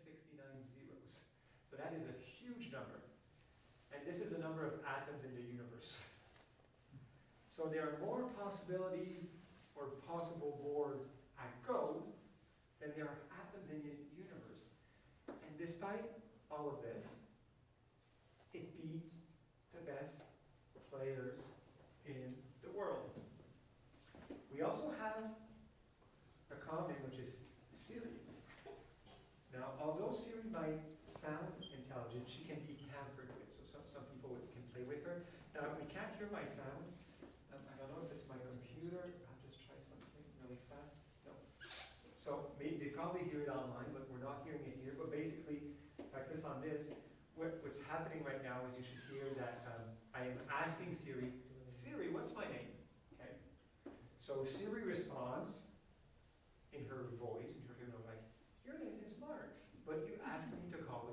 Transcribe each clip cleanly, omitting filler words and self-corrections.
269 zeros. So that is a huge number. And this is the number of atoms in the universe. So there are more possibilities or possible boards at Go than there are atoms in the universe. And despite all of this, it beats the best players in the world. We also have a common, which is Siri. Now, although Siri might sound intelligent, she can be tampered with. So some people can play with her. Now, we can't hear my sound. I don't know if it's my computer. I'll just try something really fast. No. So they probably hear it online, but we're not hearing it here. But basically, if I click on this, what's happening right now is you should hear that I am asking Siri, Siri, what's my name? Okay. So Siri responds in her voice, in her female, like, your name is Mark, but you asked me to call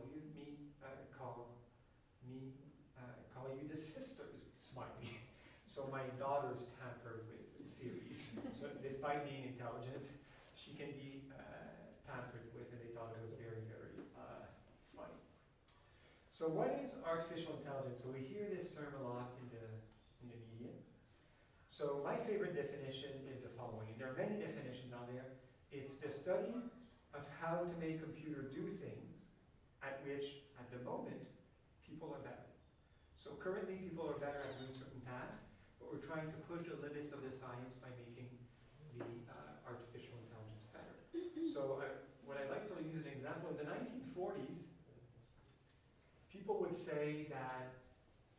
you the sisters, smiley. So my daughter's tampered with Siri's. So despite being intelligent, she can be tampered with, and they thought it was very, very funny. So what is artificial intelligence? So we hear this term a lot in the media. So my favorite definition is the following, and there are many definitions out there. It's the study of how to make a computer do things at which, at the moment, people are better. So currently people are better at doing certain tasks, but we're trying to push the limits of the science by making the artificial intelligence better. So what I'd like to use an example, in the 1940s, people would say that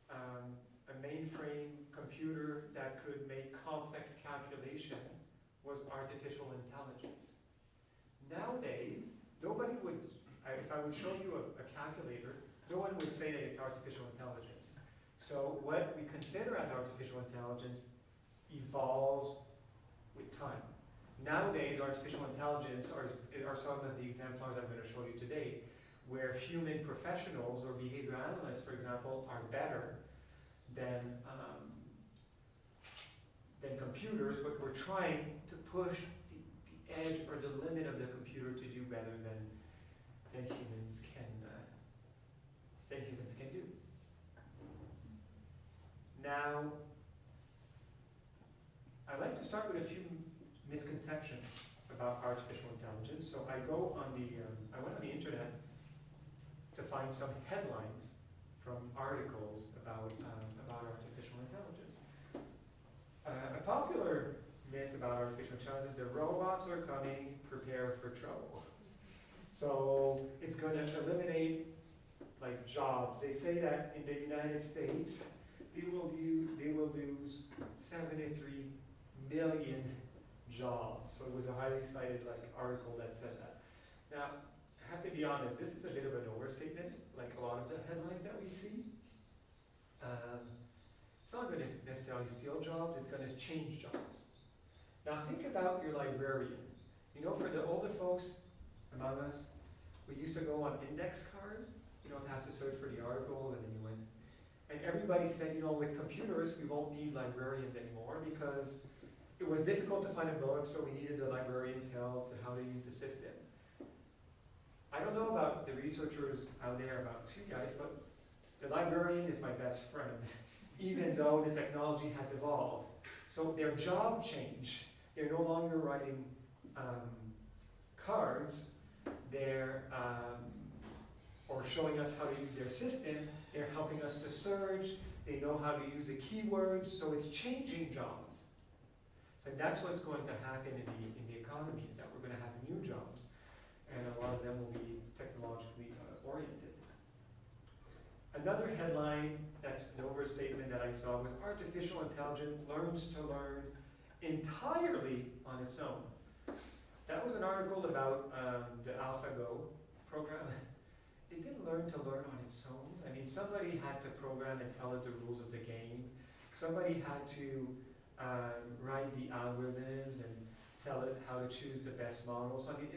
a mainframe computer that could make complex calculation was artificial intelligence. Nowadays, nobody would, if I would show you a calculator, no one would say that it's artificial intelligence. So what we consider as artificial intelligence evolves with time. Nowadays, artificial intelligence are some of the exemplars I'm going to show you today, where human professionals or behavior analysts, for example, are better than computers, but we're trying to push the edge or the limit of the computer to do better than humans can do. Now, I'd like to start with a few misconceptions about artificial intelligence. So I went on the internet to find some headlines from articles about artificial intelligence. A popular myth about artificial intelligence is the robots are coming, prepare for trouble. So it's going to eliminate jobs. They say that in the United States, they will lose 73 million jobs. So it was a highly cited article that said that. Now, I have to be honest, this is a bit of an overstatement, like a lot of the headlines that we see. It's not going to necessarily steal jobs, it's going to change jobs. Now think about your librarian. You know, for the older folks among us, we used to go on index cards, to have to search for the articles, and then you went. And everybody said, with computers, we won't need librarians anymore because it was difficult to find a book, so we needed the librarian's help to how to use the system. I don't know about the researchers out there, about you guys, but the librarian is my best friend, even though the technology has evolved. So their job changed. They're no longer writing cards, or showing us how to use their system. They're helping us to search. They know how to use the keywords, so it's changing jobs. So that's what's going to happen in the economy, is that we're going to have new jobs, and a lot of them will be technologically oriented. Another headline that's an overstatement that I saw was artificial intelligence learns to learn entirely on its own. That was an article about the AlphaGo program. It didn't learn to learn on its own. I mean, somebody had to program and tell it the rules of the game. Somebody had to write the algorithms and tell it how to choose the best models. I mean,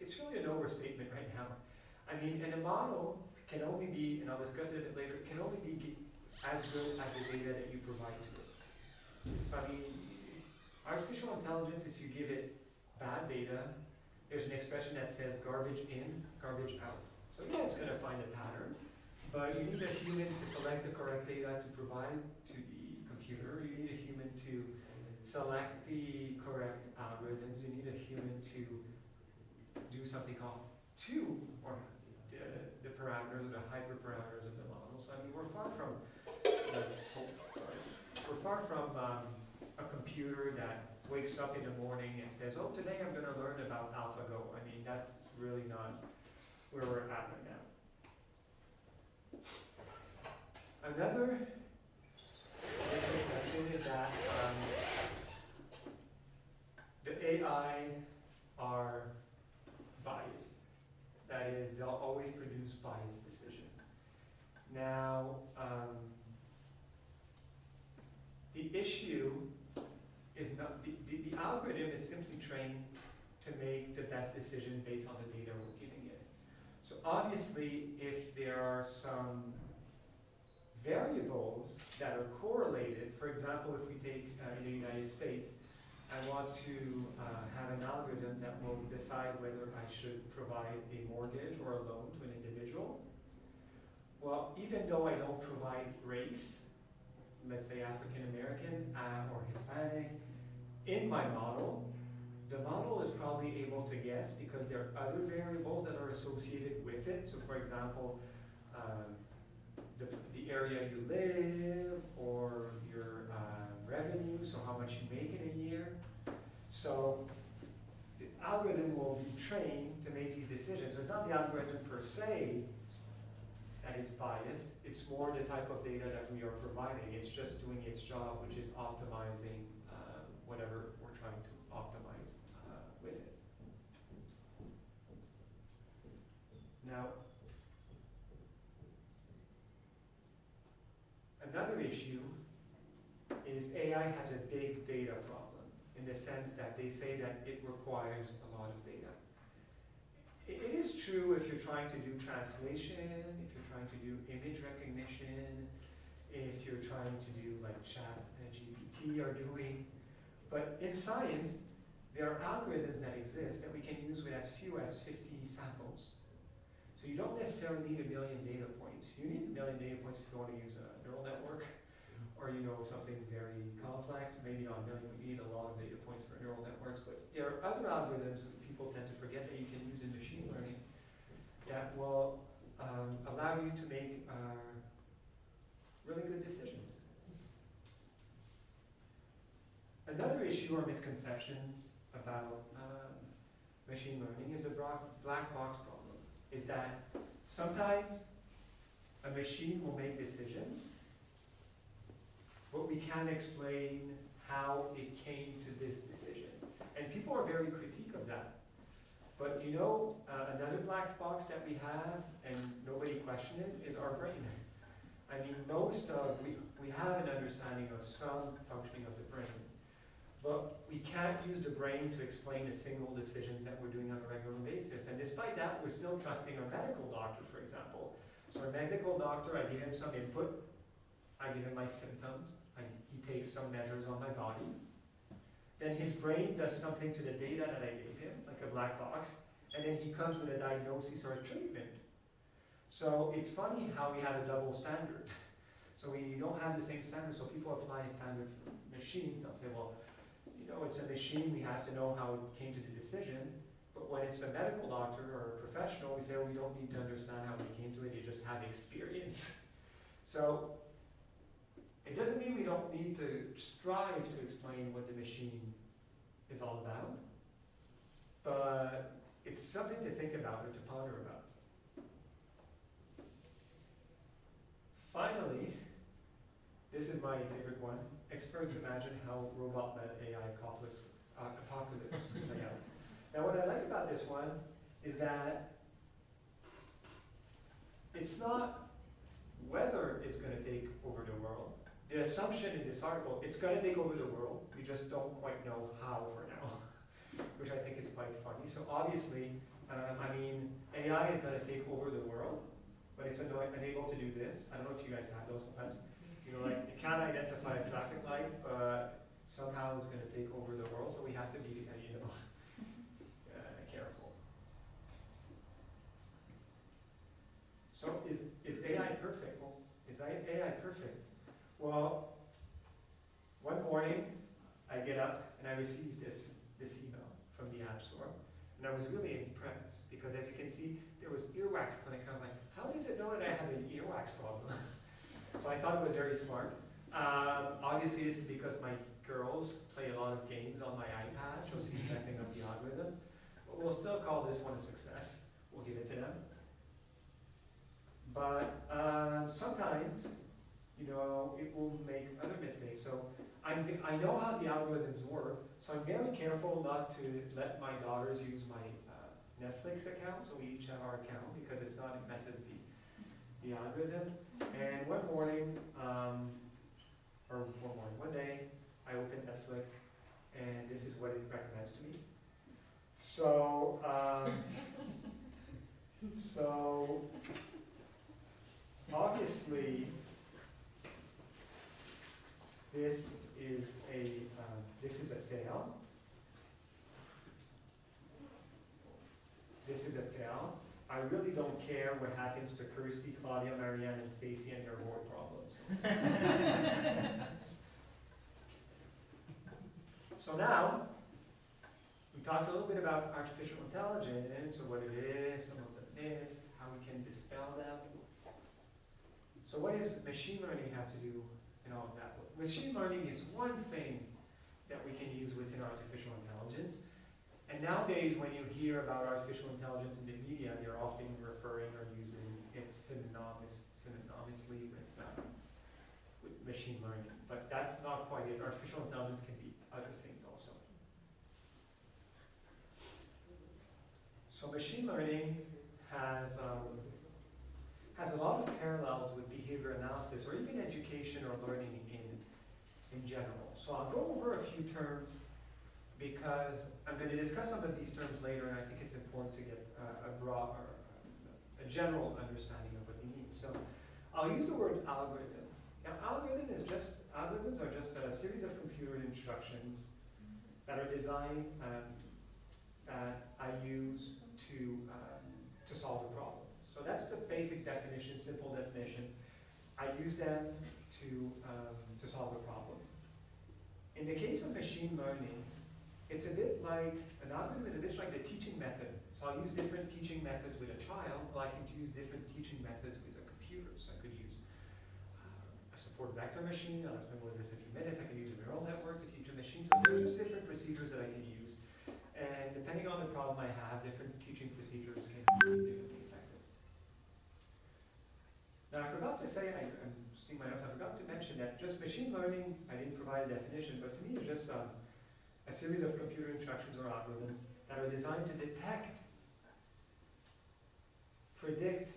it's really an overstatement right now. I mean, and a model can only be, and I'll discuss it a bit later, can only be as good as the data that you provide to it. So I mean, artificial intelligence, if you give it bad data, there's an expression that says garbage in, garbage out. So yeah, it's going to find a pattern, but you need a human to select the correct data to provide to the computer. You need a human to select the correct algorithms. You need a human to do something called or the parameters or the hyperparameters of the model. So I mean, we're far from a computer that wakes up in the morning and says, "Oh, today I'm going to learn about AlphaGo." I mean, that's really not where we're at right now. Another misconception is that the AI are biased. That is, they'll always produce biased decisions. Now, the issue is not, the algorithm is simply trained to make the best decisions based on the data we're giving it. So obviously, if there are some variables that are correlated, for example, if we take in the United States, I want to have an algorithm that will decide whether I should provide a mortgage or a loan to an individual. Well, even though I don't provide race, let's say African American or Hispanic, in my model, the model is probably able to guess because there are other variables that are associated with it. So for example, the area you live or your revenue, so how much you make in a year. So the algorithm will be trained to make these decisions. So it's not the algorithm per se that is biased, it's more the type of data that we are providing. It's just doing its job, which is optimizing whatever we're trying to optimize with it. Now, another issue is AI has a big data problem in the sense that they say that it requires a lot of data. It is true if you're trying to do translation, if you're trying to do image recognition, if you're trying to do like ChatGPT are doing. But in science, there are algorithms that exist that we can use with as few as 50 samples. So you don't necessarily need 1 million data points. You need 1 million data points if you want to use a neural network or something very complex. Maybe not 1 million, we need a lot of data points for neural networks. But there are other algorithms that people tend to forget that you can use in machine learning that will allow you to make really good decisions. Another issue or misconceptions about machine learning is the black box problem. Is that sometimes a machine will make decisions, but we can't explain how it came to this decision. And people are very critique of that. But another black box that we have, and nobody questioned it, is our brain. I mean, we have an understanding of some functioning of the brain, but we can't use the brain to explain the single decisions that we're doing on a regular basis. And despite that, we're still trusting our medical doctor, for example. So our medical doctor, I give him some input, I give him my symptoms, he takes some measures on my body. Then his brain does something to the data that I gave him, like a black box, and then he comes with a diagnosis or a treatment. So it's funny how we have a double standard. So we don't have the same standard, so people apply a standard for machines. They'll say, well, it's a machine, we have to know how it came to the decision. But when it's a medical doctor or a professional, we say, well, we don't need to understand how they came to it, you just have experience. So it doesn't mean we don't need to strive to explain what the machine is all about, but it's something to think about or to ponder about. Finally, this is my favorite one. Experts imagine how robot-led AI apocalypse will play out. Now what I like about this one is that it's not whether it's going to take over the world. The assumption in this article, it's going to take over the world. We just don't quite know how for now, which I think is quite funny. So obviously, AI is going to take over the world, but it's unable to do this. I don't know if you guys have those sometimes. It can't identify a traffic light, but somehow it's going to take over the world. So we have to be, careful. received this email from the App Store, and I was really impressed because, as you can see, there was earwax clinic. I was like, how does it know that I have an earwax problem? So I thought it was very smart. Obviously, this is because my girls play a lot of games on my iPad, so she's messing up the algorithm. But we'll still call this one a success. We'll give it to them. But sometimes, it will make other mistakes. So I know how the algorithms work, so I'm very careful not to let my daughters use my Netflix account, so we each have our account, because if not, it messes the algorithm. And one day, I opened Netflix, and this is what it recommends to me. So, obviously, this is a fail. This is a fail. I really don't care what happens to Kirsty, Claudia, Marianne, and Stacy and their board problems. So now, we talked a little bit about artificial intelligence, so what it is, some of the myths, how we can dispel them. So what does machine learning have to do in all of that? Machine learning is one thing that we can use within artificial intelligence. And nowadays, when you hear about artificial intelligence in the media, they're often referring or using it synonymously with machine learning. But that's not quite it. Artificial intelligence can be other things also. So machine learning has a lot of parallels with behavior analysis, or even education or learning in general. So I'll go over a few terms, because I'm going to discuss some of these terms later, and I think it's important to get a general understanding of what they mean. So I'll use the word algorithm. Now, algorithms are just a series of computer instructions that are designed that I use to solve a problem. So that's the basic definition, simple definition. I use them to solve a problem. In the case of machine learning, it's a bit like, an algorithm is a bit like the teaching method. So I'll use different teaching methods with a child, but I can use different teaching methods with a computer. So I could use a support vector machine, I'll explain more of this in a few minutes. I can use a neural network to teach a machine. So there are just different procedures that I can use. And depending on the problem I have, different teaching procedures can be differently effective. Now I forgot to say, I'm seeing my notes, I forgot to mention that just machine learning, I didn't provide a definition, but to me it's just a series of computer instructions or algorithms that are designed to detect, predict,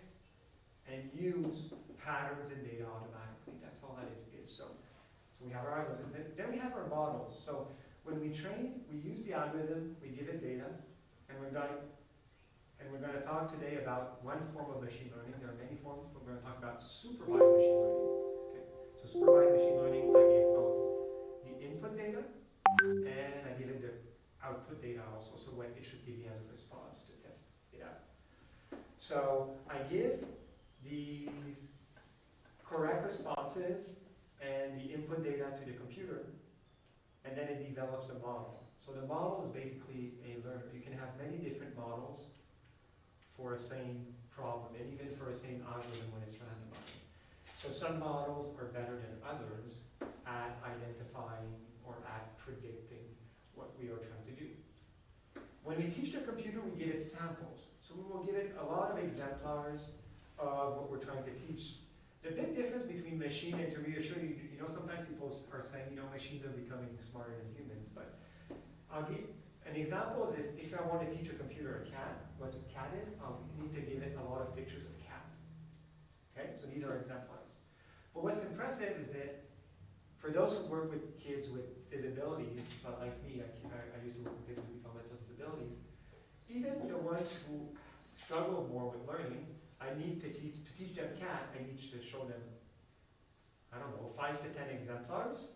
and use patterns in data automatically. That's all that it is. So we have our algorithm. Then we have our models. So when we train, we use the algorithm, we give it data, and we're going to talk today about one form of machine learning. There are many forms, but we're going to talk about supervised machine learning. Okay? So supervised machine learning, I give both the input data, and I give it the output data also, so what it should give me as a response to test it out. So I give these correct responses and the input data to the computer, and then it develops a model. So the model is basically a learner. You can have many different models for a same problem, and even for a same algorithm when it's randomized. So some models are better than others at identifying or at predicting what we are trying to do. When we teach the computer, we give it samples. So we will give it a lot of exemplars of what we're trying to teach. The big difference between machine and, to reassure you, sometimes people are saying, machines are becoming smarter than humans, but I'll give an example is if I want to teach a computer a cat, what a cat is, I'll need to give it a lot of pictures of cat. Okay, so these are exemplars. But what's impressive is that for those who work with kids with disabilities, like me, I used to work with kids with developmental disabilities, even the ones who struggle more with learning, I need to teach them cat, I need to show them, 5 to 10 exemplars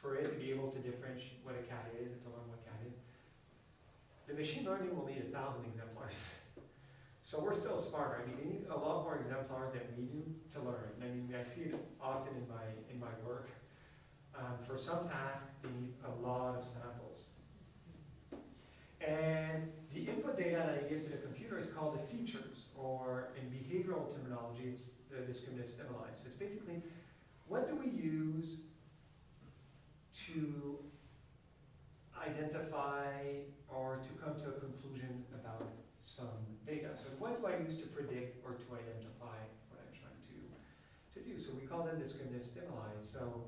for it to be able to differentiate what a cat is and to learn what cat is. The machine learning will need 1,000 exemplars. So we're still smarter. We need a lot more exemplars than we do to learn. I see it often in my work. For some tasks, they need a lot of samples. And the input data that I give to the computer is called the features, or in behavioral terminology, it's the discriminative stimuli. So it's basically, what do we use to identify or to come to a conclusion about some data? So what do I use to predict or to identify what I'm trying to do? So we call them discriminative stimuli. So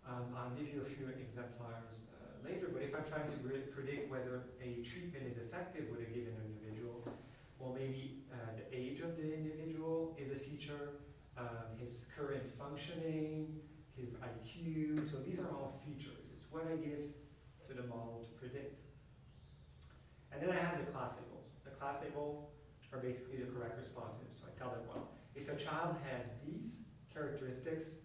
I'll give you a few exemplars later, but if I'm trying to predict whether a treatment is effective with a given individual, well, maybe the age of the individual is a feature, his current functioning, his IQ, so these are all features. It's what I give to the model to predict. And then I have the class labels. The class labels are basically the correct responses. So I tell them, well, if a child has these characteristics,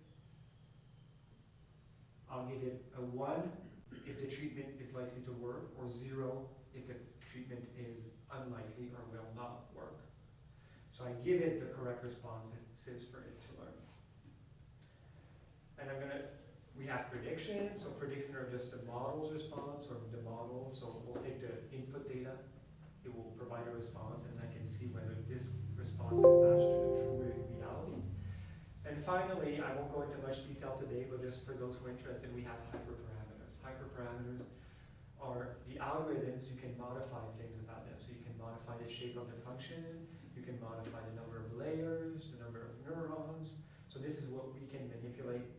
I'll give it a 1 if the treatment is likely to work, or 0 if the treatment is unlikely or will not work. So I give it the correct responses for it to learn. And we have predictions. So predictions are just the model's response, or the model. So we'll take the input data, it will provide a response, and I can see whether this response is matched to the true reality. And finally, I won't go into much detail today, but just for those who are interested, we have hyperparameters. Hyperparameters are the algorithms. You can modify things about them. So you can modify the shape of the function, you can modify the number of layers, the number of neurons. So this is what we can manipulate.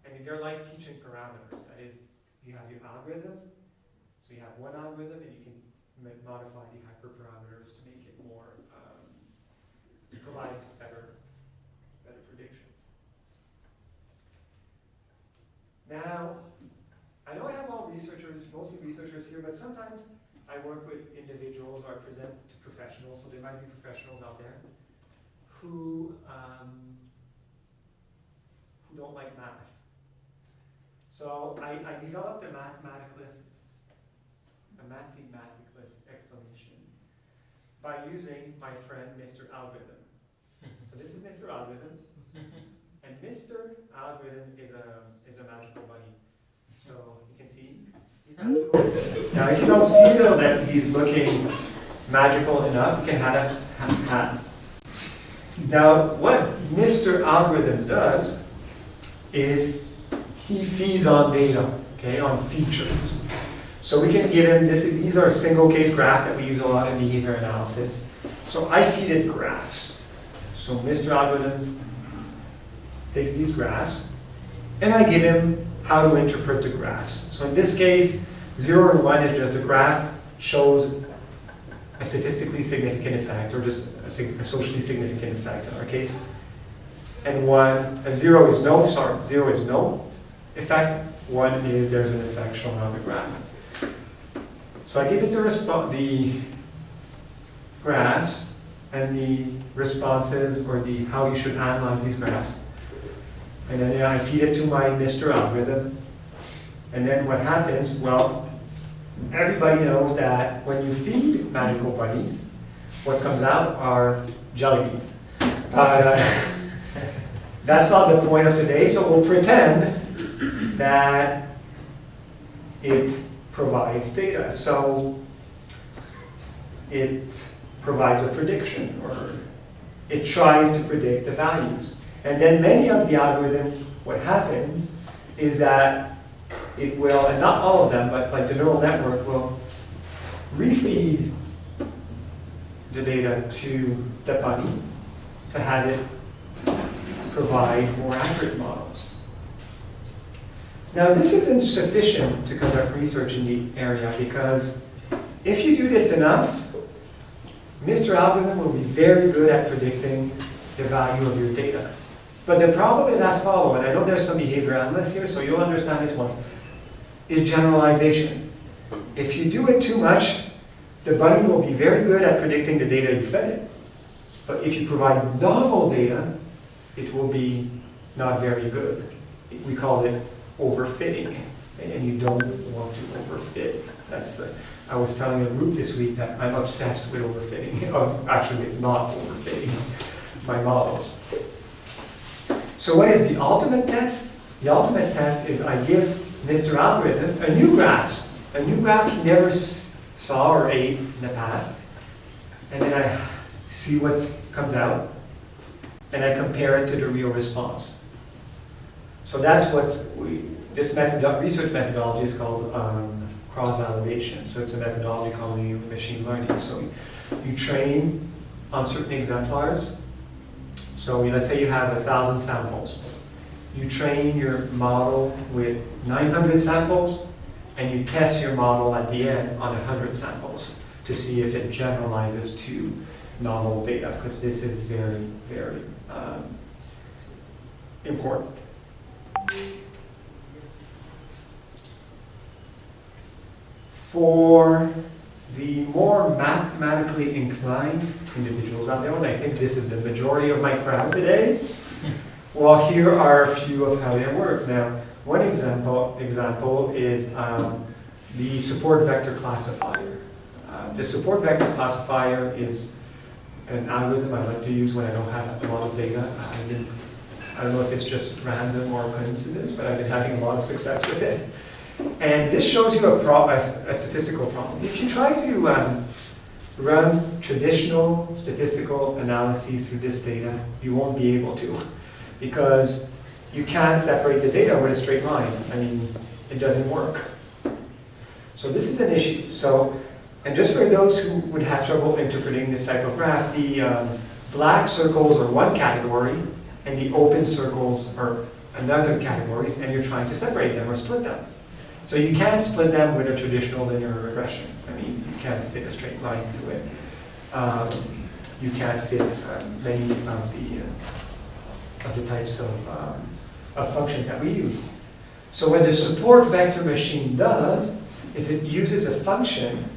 And they're like teaching parameters. That is, you have your algorithms. So you have one algorithm, and you can modify the hyperparameters to make it more, to provide better predictions. Now, I know I have all researchers, mostly researchers here, but sometimes I work with individuals or I present to professionals, so there might be professionals out there who don't like math. So I developed a mathematicalist explanation by using my friend Mr. Algorithm. So this is Mr. Algorithm. And Mr. Algorithm is a magical bunny. So you can see he's magical. Now if you don't feel that he's looking magical enough, you can have a hat. Now what Mr. Algorithm does is he feeds on data, okay, on features. So we can give him these are single case graphs that we use a lot in behavior analysis. So I feed it graphs. So Mr. Algorithm takes these graphs, and I give him how to interpret the graphs. So in this case, 0 and 1 is just the graph shows a statistically significant effect, or just a socially significant effect in our case. And 0 is no effect, 1 is there's an effect shown on the graph. So I give it the graphs and the responses, or how you should analyze these graphs. And then I feed it to my Mr. Algorithm. And then what happens, well, everybody knows that when you feed magical bunnies, what comes out are jelly beans. That's not the point of today, so we'll pretend that it provides data. So it provides a prediction, or it tries to predict the values. And then many of the algorithms, what happens is that it will, and not all of them, but like the neural network will refeed the data to the bunny to have it provide more accurate models. Now this isn't sufficient to conduct research in the area, because if you do this enough, Mr. Algorithm will be very good at predicting the value of your data. But the problem is as follows, and I know there's some behavior analysts here, so you'll understand this one, is generalization. If you do it too much, the bunny will be very good at predicting the data you fed it. But if you provide novel data, it will be not very good. We call it overfitting, and you don't want to overfit. That's I was telling a group this week that I'm obsessed with overfitting, actually with not overfitting my models. So what is the ultimate test? The ultimate test is I give Mr. Algorithm a new graph he never saw or ate in the past, and then I see what comes out, and I compare it to the real response. So that's what this research methodology is called cross-validation. So it's a methodology called machine learning. So you train on certain exemplars. So let's say you have 1,000 samples. You train your model with 900 samples, and you test your model at the end on 100 samples to see if it generalizes to novel data, because this is very, very important. For the more mathematically inclined individuals out there, and I think this is the majority of my crowd today, well, here are a few of how they work. Now, one example is the support vector classifier. The support vector classifier is an algorithm I like to use when I don't have a lot of data. I don't know if it's just random or coincidence, but I've been having a lot of success with it. And this shows you a statistical problem. If you try to run traditional statistical analyses through this data, you won't be able to, because you can't separate the data with a straight line. I mean, it doesn't work. So this is an issue. So, and just for those who would have trouble interpreting this type of graph, the black circles are one category, and the open circles are another category, and you're trying to separate them or split them. So you can't split them with a traditional linear regression. I mean, you can't fit a straight line to it. You can't fit many of the types of functions that we use. So what the support vector machine does is it uses a function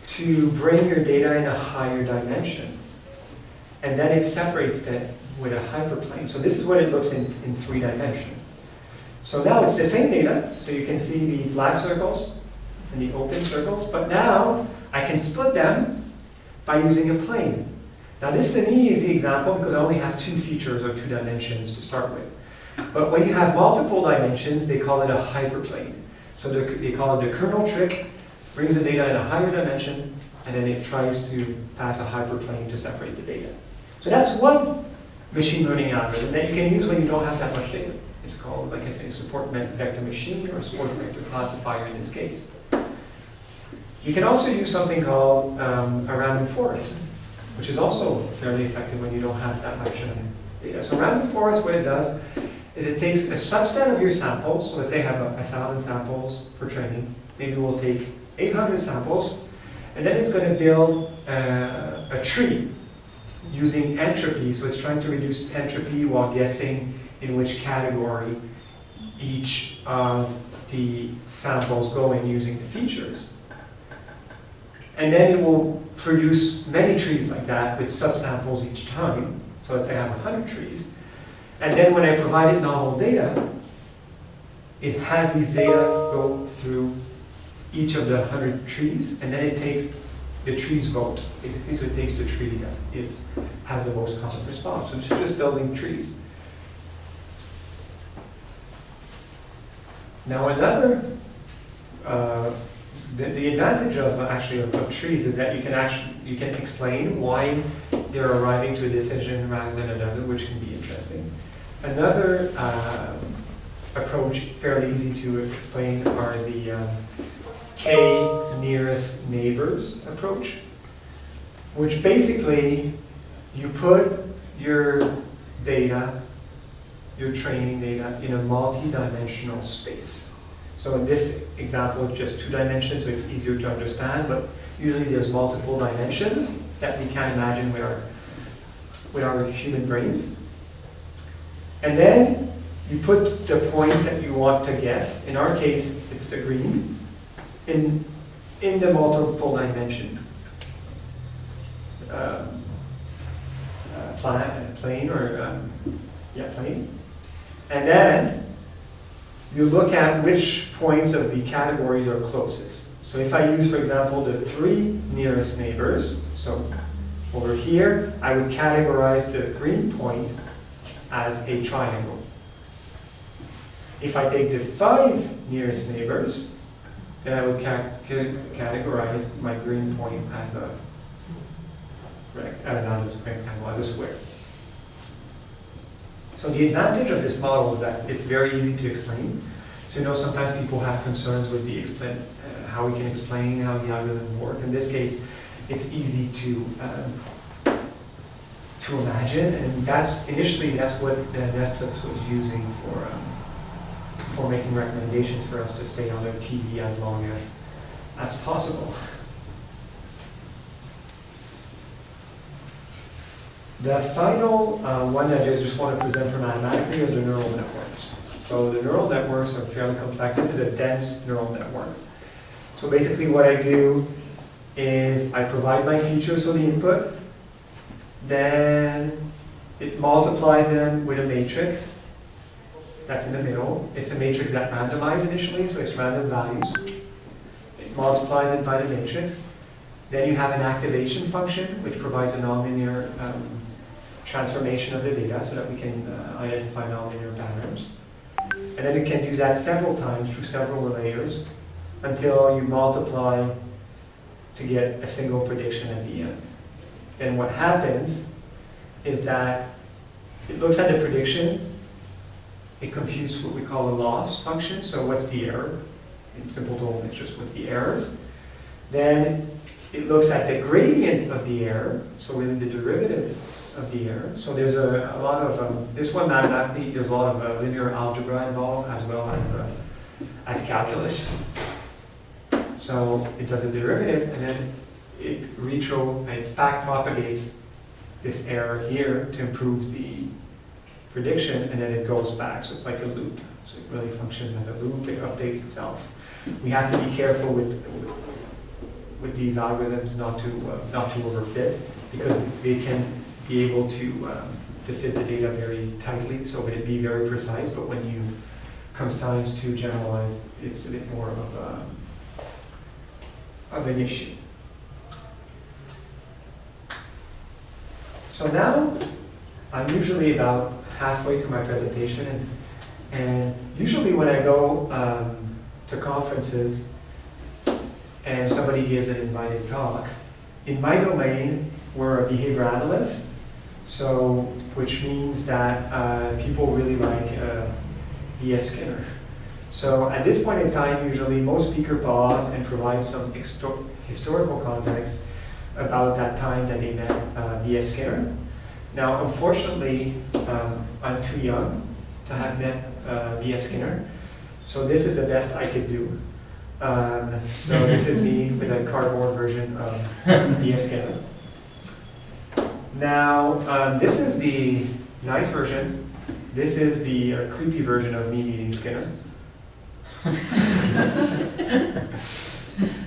to bring your data in a higher dimension. And then it separates that with a hyperplane. So this is what it looks in 3 dimensions. So now it's the same data, so you can see the black circles and the open circles, but now I can split them by using a plane. Now this is an easy example because I only have 2 features or 2 dimensions to start with. But when you have multiple dimensions, they call it a hyperplane. So they call it the kernel trick, brings the data in a higher dimension, and then it tries to pass a hyperplane to separate the data. So that's one machine learning algorithm that you can use when you don't have that much data. It's called, like I say, support vector machine or support vector classifier in this case. You can also use something called a random forest, which is also fairly effective when you don't have that much data. So random forest, what it does is it takes a subset of your samples. So let's say I have 1,000 samples for training. Maybe we'll take 800 samples, and then it's going to build a tree using entropy. So it's trying to reduce entropy while guessing in which category each of the samples go in using the features. And then it will produce many trees like that with subsamples each time. So let's say I have 100 trees. And then when I provide it novel data, it has these data go through each of the 100 trees, and then it takes the tree's vote, basically. So it takes the tree that has the most common response. So it's just building trees. Now another, the advantage of trees is that you can explain why they're arriving to a decision rather than another, which can be interesting. Another approach, fairly easy to explain, are the K nearest neighbors approach, which basically you put your data, your training data, in a multi-dimensional space. So in this example, it's just 2 dimensions, so it's easier to understand, but usually there's multiple dimensions that we can't imagine with our human brains. And then you put the point that you want to guess. In our case, it's the green, in the multiple dimension plane. And then you look at which points of the categories are closest. So if I use, for example, the 3 nearest neighbors, so over here, I would categorize the green point as a triangle. If I take the 5 nearest neighbors, then I would categorize my green point as a rectangle, as a square. So the advantage of this model is that it's very easy to explain. So sometimes people have concerns with the how we can explain how the algorithm works. In this case, it's easy to imagine, and initially that's what Netflix was using for making recommendations for us to stay on their TV as long as possible. The final one that I just want to present for mathematically are the neural networks. So the neural networks are fairly complex. This is a dense neural network. So basically what I do is I provide my features, so the input, then it multiplies them with a matrix that's in the middle. It's a matrix that randomized initially, so it's random values. It multiplies it by the matrix. Then you have an activation function, which provides a nonlinear transformation of the data so that we can identify nonlinear patterns. And then you can do that several times through several layers until you multiply to get a single prediction at the end. Then what happens is that it looks at the predictions, it computes what we call a loss function, so what's the error? In simple total, it's just with the errors. Then it looks at the gradient of the error, so really the derivative of the error. So there's a lot of, this one mathematically, there's a lot of linear algebra involved as well as calculus. So it does a derivative and then it back propagates this error here to improve the prediction, and then it goes back. So it's like a loop. So it really functions as a loop. It updates itself. We have to be careful with these algorithms not to overfit, because they can be able to fit the data very tightly, so it'd be very precise. But when comes times to generalize, it's a bit more of an issue. So now I'm usually about halfway through my presentation, and usually when I go to conferences and somebody gives an invited talk, in my domain we're a behavior analyst, so which means that people really like B.F. Skinner. So at this point in time, usually most speakers pause and provide some historical context about that time that they met B.F. Skinner. Now, unfortunately, I'm too young to have met B.F. Skinner, so this is the best I could do. So this is me with a cardboard version of B.F. Skinner. Now, this is the nice version. This is the creepy version of me meeting Skinner.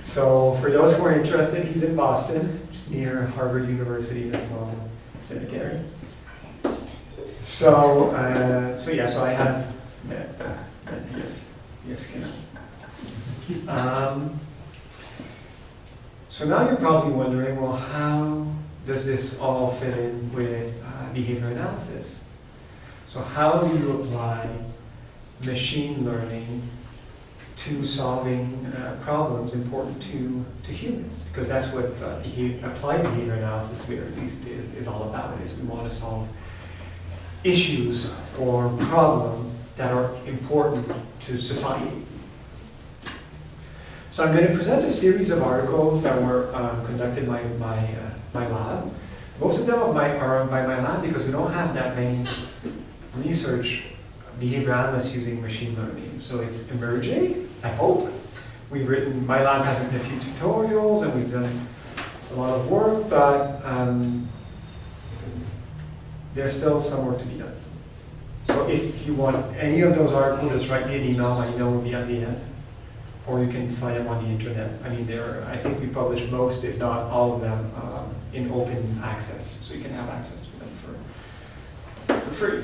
So for those who are interested, he's in Boston, near Harvard University, a small cemetery. So, so I have met B.F. Skinner. So now you're probably wondering, well, how does this all fit in with behavior analysis? So how do you apply machine learning to solving problems important to humans? Because that's what applied behavior analysis, to me at least, is all about. Is we want to solve issues or problems that are important to society. So I'm going to present a series of articles that were conducted by my lab. Most of them are by my lab because we don't have that many research behavior analysts using machine learning. So it's emerging, I hope. My lab has written a few tutorials and we've done a lot of work, but there's still some work to be done. So if you want any of those articles, just write me an email. My email will be at the end. Or you can find them on the internet. I mean, I think we publish most, if not all of them, in open access. So you can have access to them for free.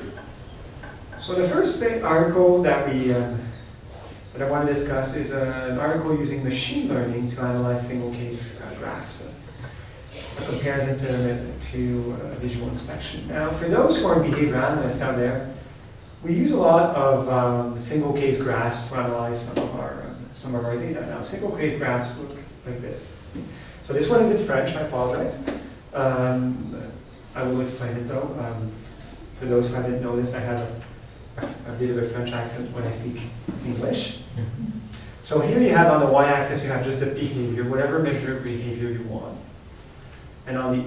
So the first article that I want to discuss is an article using machine learning to analyze single case graphs. A comparison to visual inspection. Now, for those who are behavior analysts out there, we use a lot of single case graphs to analyze some of our data. Now, single case graphs look like this. So this one is in French, I apologize. I will explain it though. For those who haven't noticed, I have a bit of a French accent when I speak English. So here you have on the y-axis, you have just the behavior, whatever measure of behavior you want. And on the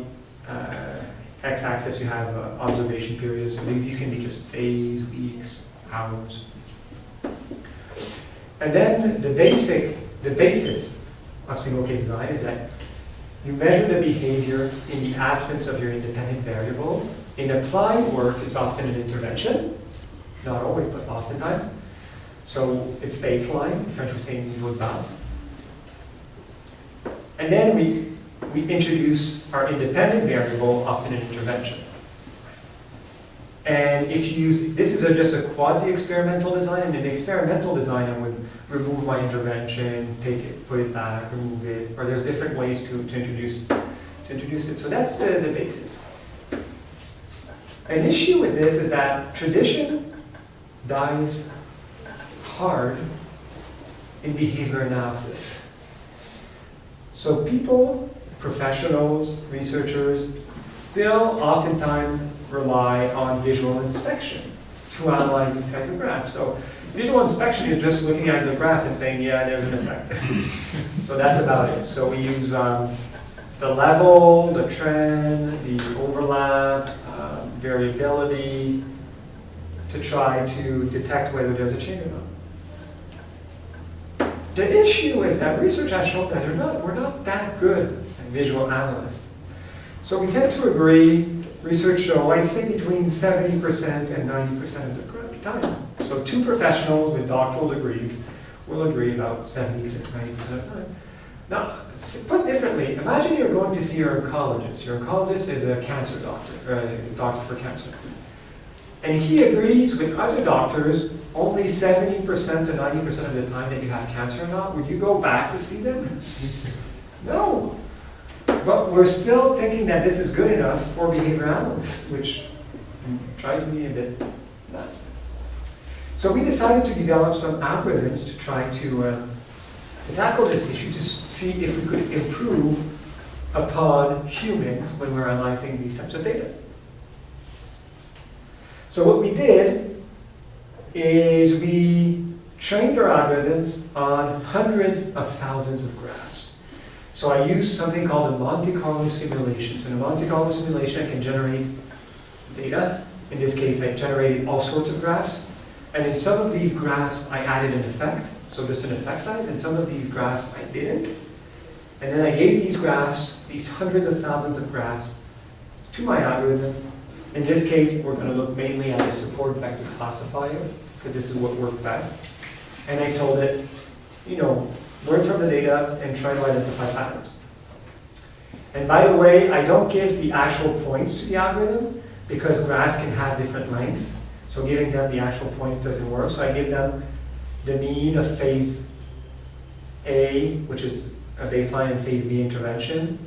x-axis, you have observation periods. So these can be just days, weeks, hours. And then the basis of single case design is that you measure the behavior in the absence of your independent variable. In applied work, it's often an intervention. Not always, but oftentimes. So it's baseline, in French we say niveau de base. And then we introduce our independent variable, often an intervention. And if you use, this is just a quasi-experimental design. In an experimental design, I would remove my intervention, take it, put it back, remove it, or there's different ways to introduce it. So that's the basis. An issue with this is that tradition dies hard in behavior analysis. So people, professionals, researchers, still oftentimes rely on visual inspection to analyze these type of graphs. So visual inspection is just looking at the graph and saying, yeah, there's an effect. So that's about it. So we use the level, the trend, the overlap, variability, to try to detect whether there's a change or not. The issue is that research has shown that we're not that good at visual analysts. So we tend to agree, research show, I think between 70% and 90% of the time. So two professionals with doctoral degrees will agree about 70 to 90% of the time. Now, put differently, imagine you're going to see your oncologist. Your oncologist is a cancer doctor, a doctor for cancer. And he agrees with other doctors only 70% to 90% of the time that you have cancer or not. Would you go back to see them? No. But we're still thinking that this is good enough for behavior analysts, which drives me a bit nuts. So we decided to develop some algorithms to try to tackle this issue, to see if we could improve upon humans when we're analyzing these types of data. So what we did is we trained our algorithms on hundreds of thousands of graphs. So I used something called a Monte Carlo simulation. So in a Monte Carlo simulation, I can generate data. In this case, I generated all sorts of graphs. And in some of these graphs, I added an effect. So just an effect size. And some of these graphs, I didn't. And then I gave these graphs, these hundreds of thousands of graphs, to my algorithm. In this case, we're going to look mainly at the support vector classifier, because this is what worked best. And I told it, learn from the data and try to identify patterns. And by the way, I don't give the actual points to the algorithm, because graphs can have different lengths. So giving them the actual point doesn't work. So I give them the mean of phase A, which is a baseline, and phase B intervention.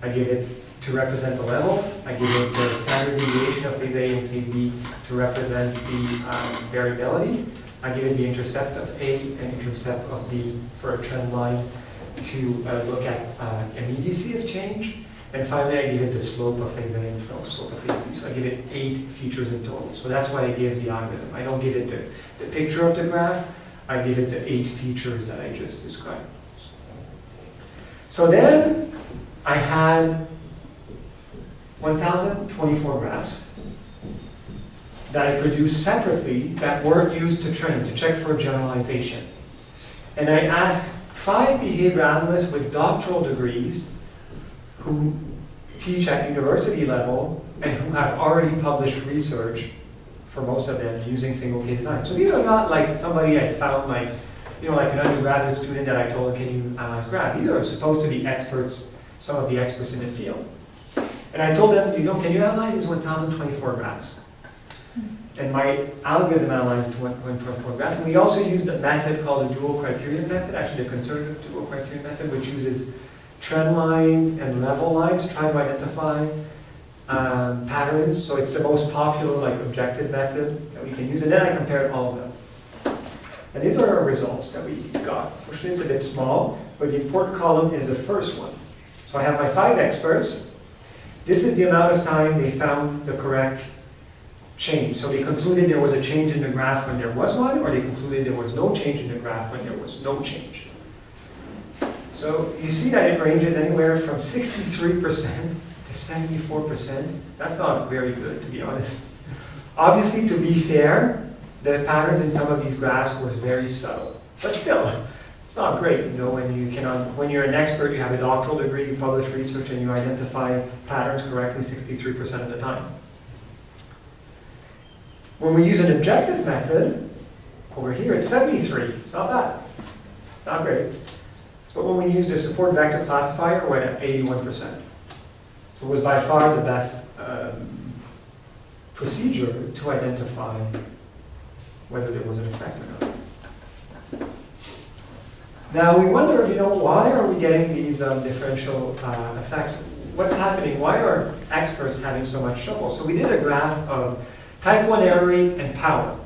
I give it to represent the level. I give it the standard deviation of phase A and phase B to represent the variability. I give it the intercept of A and intercept of B for a trend line to look at immediacy of change. And finally, I give it the slope of phase A and slope of phase B. So I give it 8 features in total. So that's what I give the algorithm. I don't give it the picture of the graph. I give it the 8 features that I just described. So then I had 1,024 graphs that I produced separately that weren't used to train, to check for generalization. And I asked 5 behavior analysts with doctoral degrees who teach at university level and who have already published research, for most of them, using single case design. So these are not like somebody I found like an undergraduate student that I told, can you analyze graph? These are supposed to be experts, some of the experts in the field. And I told them, can you analyze these 1,024 graphs? And my algorithm analyzed 1,024 graphs. And we also used a method called the dual criterion method, actually the conservative dual criterion method, which uses trend lines and level lines, trying to identify patterns, so it's the most popular like objective method that we can use, and then I compared all of them. And these are our results that we got. Unfortunately, it's a bit small, but the important column is the first one. So I have my 5 experts. This is the amount of time they found the correct change. So they concluded there was a change in the graph when there was one, or they concluded there was no change in the graph when there was no change. So you see that it ranges anywhere from 63% to 74%. That's not very good, to be honest. Obviously, to be fair, the patterns in some of these graphs were very subtle. But still, it's not great, you know, when you're an expert, you have a doctoral degree, you publish research, and you identify patterns correctly 63% of the time. When we use an objective method, over here it's 73. It's not bad. Not great. But when we used a support vector classifier, we're at 81%. So it was by far the best procedure to identify whether there was an effect or not. Now we wonder, you know, why are we getting these differential effects? What's happening? Why are experts having so much trouble? So we did a graph of type 1 error rate and power.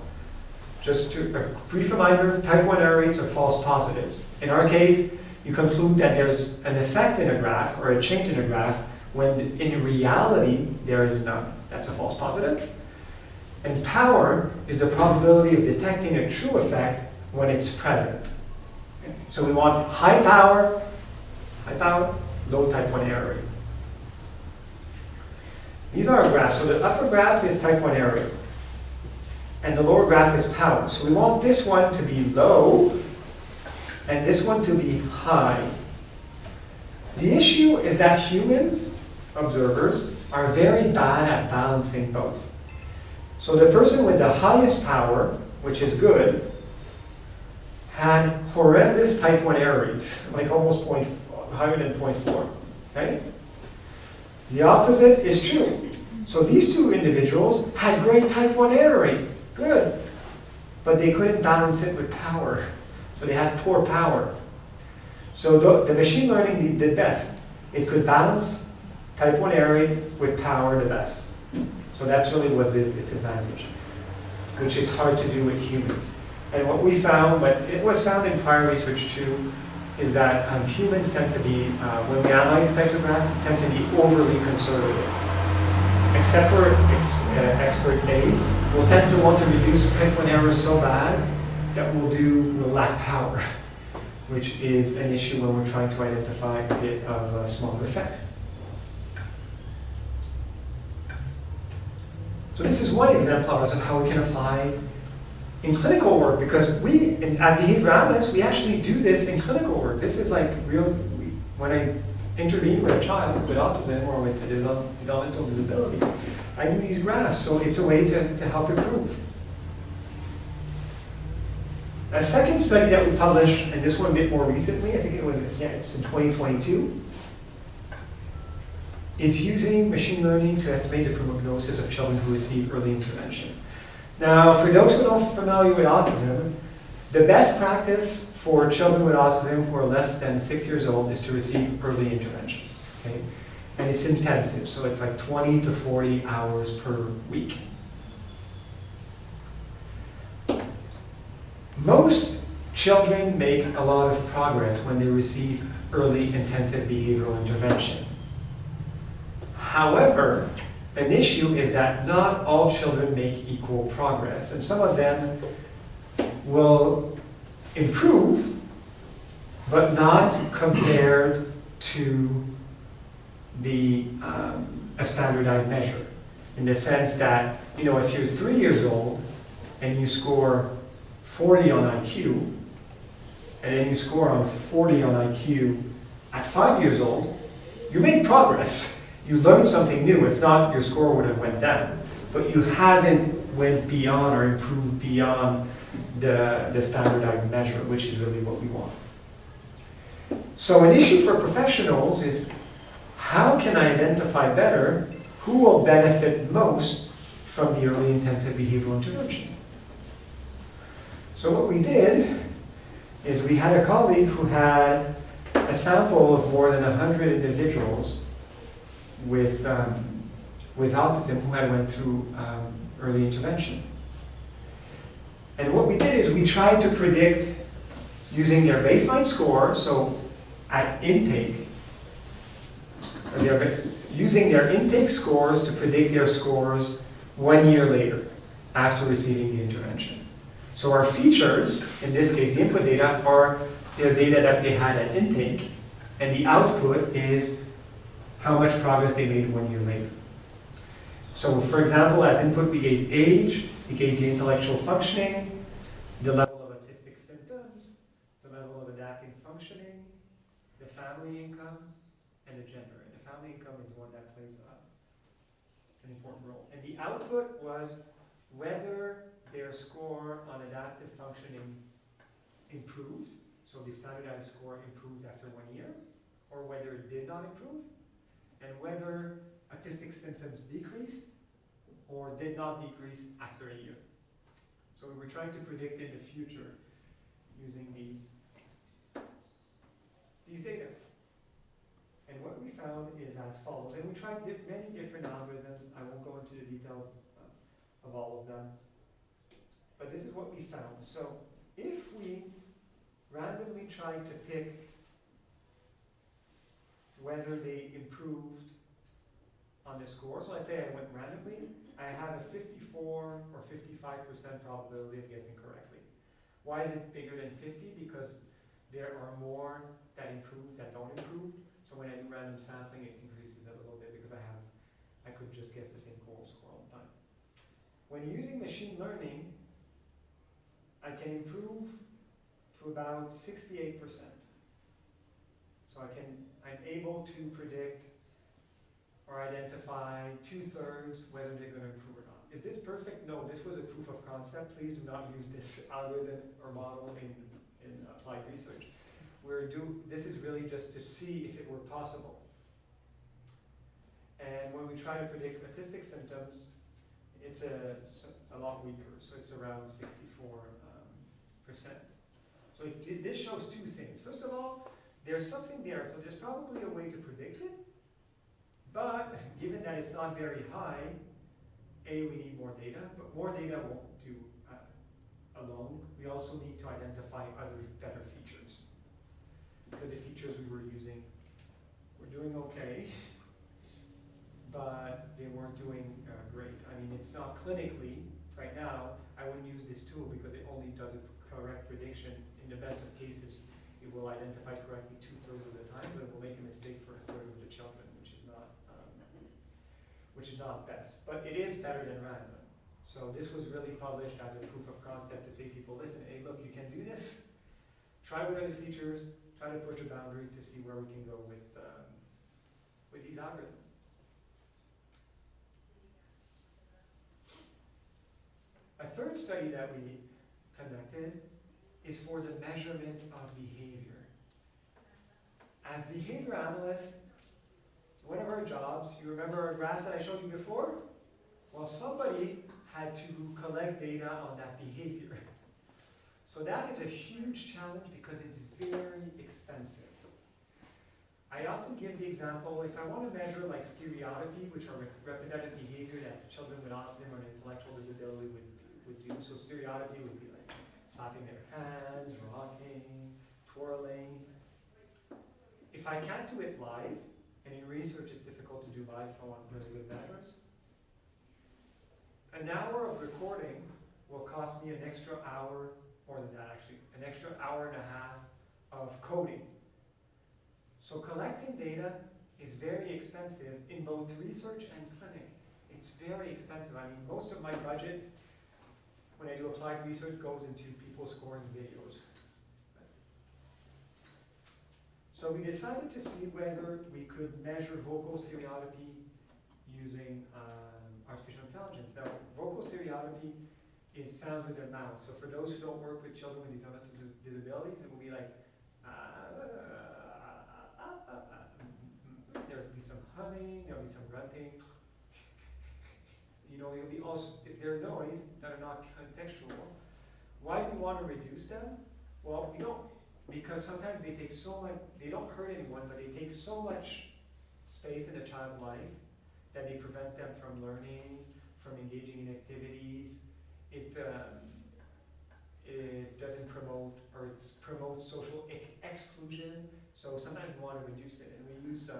Just to, a brief reminder, type 1 error rates are false positives. In our case, you conclude that there's an effect in a graph or a change in a graph when in reality there is none. That's a false positive. And power is the probability of detecting a true effect when it's present. Okay? So we want high power, low type 1 error rate. These are our graphs. So the upper graph is type 1 error rate, and the lower graph is power. So we want this one to be low, and this one to be high. The issue is that humans, observers, are very bad at balancing both. So the person with the highest power, which is good, had horrendous type 1 error rates, like almost higher than 0.4. Okay? The opposite is true. So these two individuals had great type 1 error rate, good, but they couldn't balance it with power. So they had poor power. So the machine learning did best. It could balance type 1 error rate with power the best. So that really was its advantage, which is hard to do with humans. And what we found, but it was found in prior research too, is that humans tend to be, when we analyze these types of graphs, tend to be overly conservative. Except for expert A, we'll tend to want to reduce type 1 errors so bad that we'll lack power, which is an issue when we're trying to identify a bit of smaller effects. So this is one example of how we can apply in clinical work, because we, as behavior analysts, we actually do this in clinical work. This is like real, when I intervene with a child with autism or with a developmental disability, I do these graphs, so it's a way to help improve. A second study that we published, and this one a bit more recently, I think it was, it's in 2022, is using machine learning to estimate the prognosis of children who receive early intervention. Now, for those who are not familiar with autism, the best practice for children with autism who are less than 6 years old is to receive early intervention. Okay? And it's intensive, so it's like 20 to 40 hours per week. Most children make a lot of progress when they receive early intensive behavioral intervention. However, an issue is that not all children make equal progress, and some of them will improve, but not compared to a standardized measure. In the sense that, you know, if you're 3 years old and you score 40 on IQ, and then you score on 40 on IQ at 5 years old, you make progress. You learned something new. If not, your score would have went down. But you haven't went beyond or improved beyond the standardized measure, which is really what we want. So an issue for professionals is, how can I identify better who will benefit most from the early intensive behavioral intervention? So what we did is we had a colleague who had a sample of more than 100 individuals with with autism who had went through early intervention. And what we did is we tried to predict using their baseline score, so at intake, using their intake scores to predict their scores 1 year later after receiving the intervention. So our features, in this case the input data, are the data that they had at intake, and the output is how much progress they made 1 year later. So for example, as input we gave age, we gave the intellectual functioning, the level of autistic symptoms, the level of adaptive functioning, the family income, and the gender. And the family income is one that plays an important role. And the output was whether their score on adaptive functioning improved, so the standardized score improved after 1 year, or whether it did not improve, and whether autistic symptoms decreased or did not decrease after a year. So we were trying to predict in the future using these data. And what we found is as follows, and we tried many different algorithms. I won't go into the details of all of them, but this is what we found. So if we randomly tried to pick whether they improved on the score, so let's say I went randomly, I have a 54 or 55% probability of guessing correctly. Why is it bigger than 50? Because there are more that improve that don't improve. So when I do random sampling, it increases a little bit because I could just guess the same goal score all the time. When using machine learning, I can improve to about 68%. So I'm able to predict or identify 2/3 whether they're going to improve or not. Is this perfect? No, this was a proof of concept. Please do not use this algorithm or model in applied research. This is really just to see if it were possible. And when we try to predict autistic symptoms, it's a lot weaker, so it's around 64%. So this shows two things. First of all, there's something there, so there's probably a way to predict it, but given that it's not very high, we need more data, but more data won't do alone. We also need to identify other better features, because the features we were using were doing okay, but they weren't doing great. I mean, it's not clinically, right now, I wouldn't use this tool because it only does a correct prediction. In the best of cases, it will identify correctly 2/3 of the time, but it will make a mistake for 1/3 of the children, which is not best. But it is better than random. So this was really published as a proof of concept to say people, listen, hey, look, you can do this. Try with other features. Try to push the boundaries to see where we can go with these algorithms. A third study that we conducted is for the measurement of behavior. As behavior analysts, one of our jobs, you remember our graphs that I showed you before? Well, somebody had to collect data on that behavior. So that is a huge challenge because it's very expensive. I often give the example, if I want to measure like stereotypy, which are repetitive behavior that children with autism or an intellectual disability would do. So stereotypy would be like clapping their hands, rocking, twirling. If I can't do it live, and in research it's difficult to do live if I want really good measures, an hour of recording will cost me an extra hour, more than that actually, an extra hour and a half of coding. So collecting data is very expensive in both research and clinic. It's very expensive. I mean, most of my budget when I do applied research goes into people scoring videos. So we decided to see whether we could measure vocal stereotypy using artificial intelligence. Now, vocal stereotypy is sounds with their mouth. So for those who don't work with children with developmental disabilities, it will be like, there'll be some humming, there'll be some grunting. You know, it'll be also, there are noise that are not contextual. Why do we want to reduce them? Well, we don't, because sometimes they take so much, they don't hurt anyone, but they take so much space in a child's life that they prevent them from learning, from engaging in activities. It doesn't promote, or it promotes social exclusion. So sometimes we want to reduce it, and we use,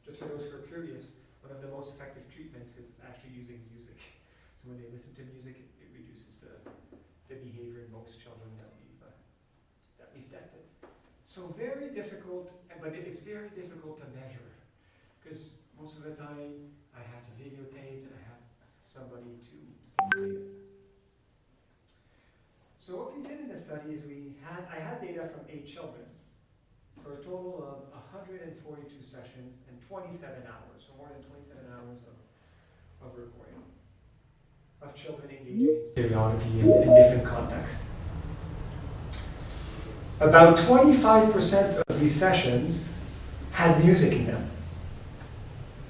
just for those who are curious, one of the most effective treatments is actually using music. So when they listen to music, it reduces the behavior in most children that we've tested. So very difficult, but it's very difficult to measure, because most of the time I have to videotape and I have somebody to data. So what we did in the study is I had data from 8 children for a total of 142 sessions and 27 hours, so more than 27 hours of recording of children engaging in stereotypy in different contexts. About 25% of these sessions had music in them.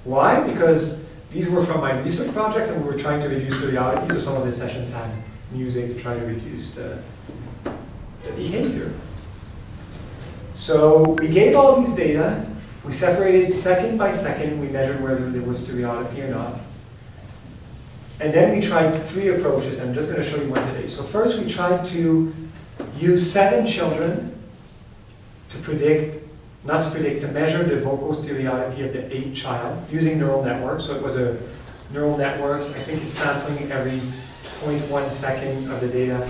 Why? Because these were from my research projects and we were trying to reduce stereotypy, so some of the sessions had music to try to reduce the behavior. So we gave all these data, we separated second by second, we measured whether there was stereotypy or not. And then we tried 3 approaches, and I'm just going to show you one today. So first we tried to use 7 children to to measure the vocal stereotypy of the 8th child using neural networks. So it was a neural networks, I think it's sampling every 0.1 second of the data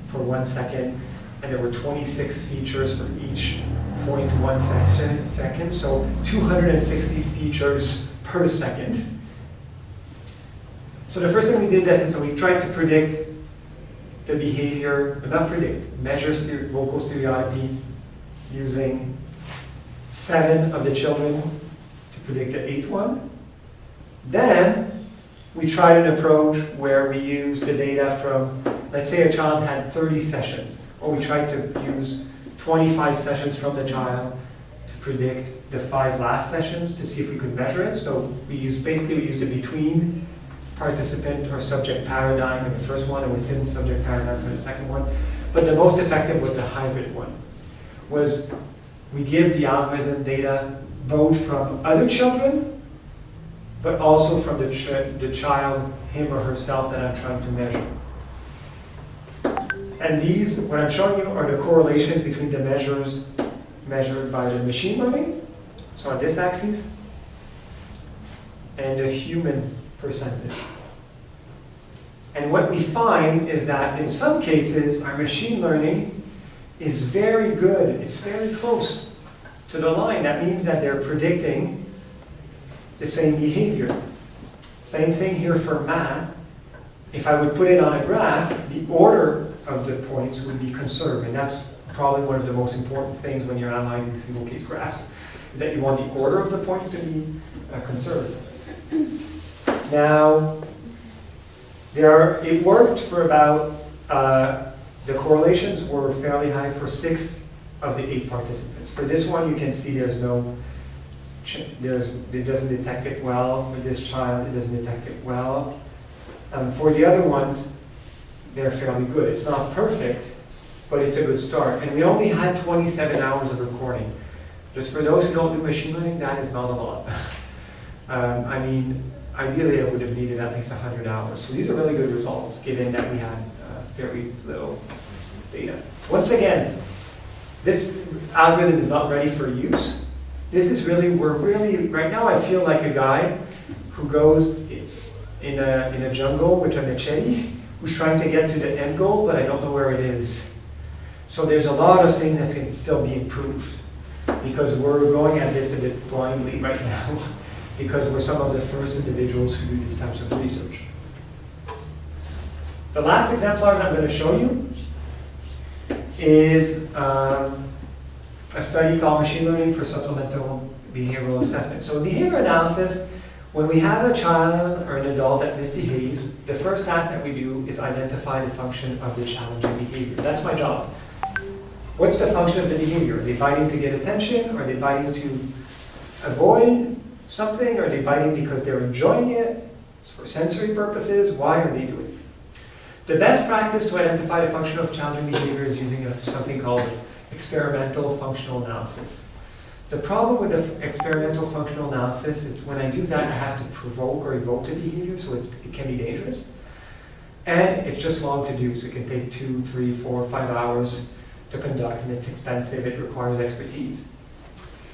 for 1 second, and there were 26 features for each 0.1 second, so 260 features per second. So the first thing we did is, so we tried to predict the behavior, measure vocal stereotypy using 7 of the children to predict the 8th one. Then we tried an approach where we used the data from, let's say a child had 30 sessions, or we tried to use 25 sessions from the child to predict the 5 last sessions to see if we could measure it. So we used a between participant or subject paradigm in the first one and within subject paradigm for the second one. But the most effective was the hybrid one. Was we give the algorithm data both from other children, but also from the child, him or herself, that I'm trying to measure. And these, what I'm showing you, are the correlations between the measures measured by the machine learning, so on this axis, and the human percentage. And what we find is that in some cases, our machine learning is very good. It's very close to the line. That means that they're predicting the same behavior. Same thing here for math. If I would put it on a graph, the order of the points would be conserved. And that's probably one of the most important things when you're analyzing single case graphs, is that you want the order of the points to be conserved. Now, it worked for about, the correlations were fairly high for 6 of the 8 participants. For this one, you can see it doesn't detect it well. For this child, it doesn't detect it well. For the other ones, they're fairly good. It's not perfect, but it's a good start. And we only had 27 hours of recording. Just for those who don't do machine learning, that is not a lot. I mean, ideally, I would have needed at least 100 hours. So these are really good results, given that we had very little data. Once again, this algorithm is not ready for use. This is really, right now I feel like a guy who goes in a jungle with a machete, who's trying to get to the end goal, but I don't know where it is. So there's a lot of things that can still be improved, because we're going at this a bit blindly right now, because we're some of the first individuals who do these types of research. The last exemplar that I'm going to show you is a study called Machine Learning for Supplemental Behavioral Assessment. So behavior analysis, when we have a child or an adult that misbehaves, the first task that we do is identify the function of the challenging behavior. That's my job. What's the function of the behavior? Are they biting to get attention? Are they biting to avoid something? Are they biting because they're enjoying it? It's for sensory purposes. Why are they doing it? The best practice to identify the function of challenging behavior is using something called experimental functional analysis. The problem with the experimental functional analysis is when I do that, I have to provoke or evoke the behavior, so it can be dangerous. And it's just long to do, so it can take 2, 3, 4, 5 hours to conduct, and it's expensive, it requires expertise.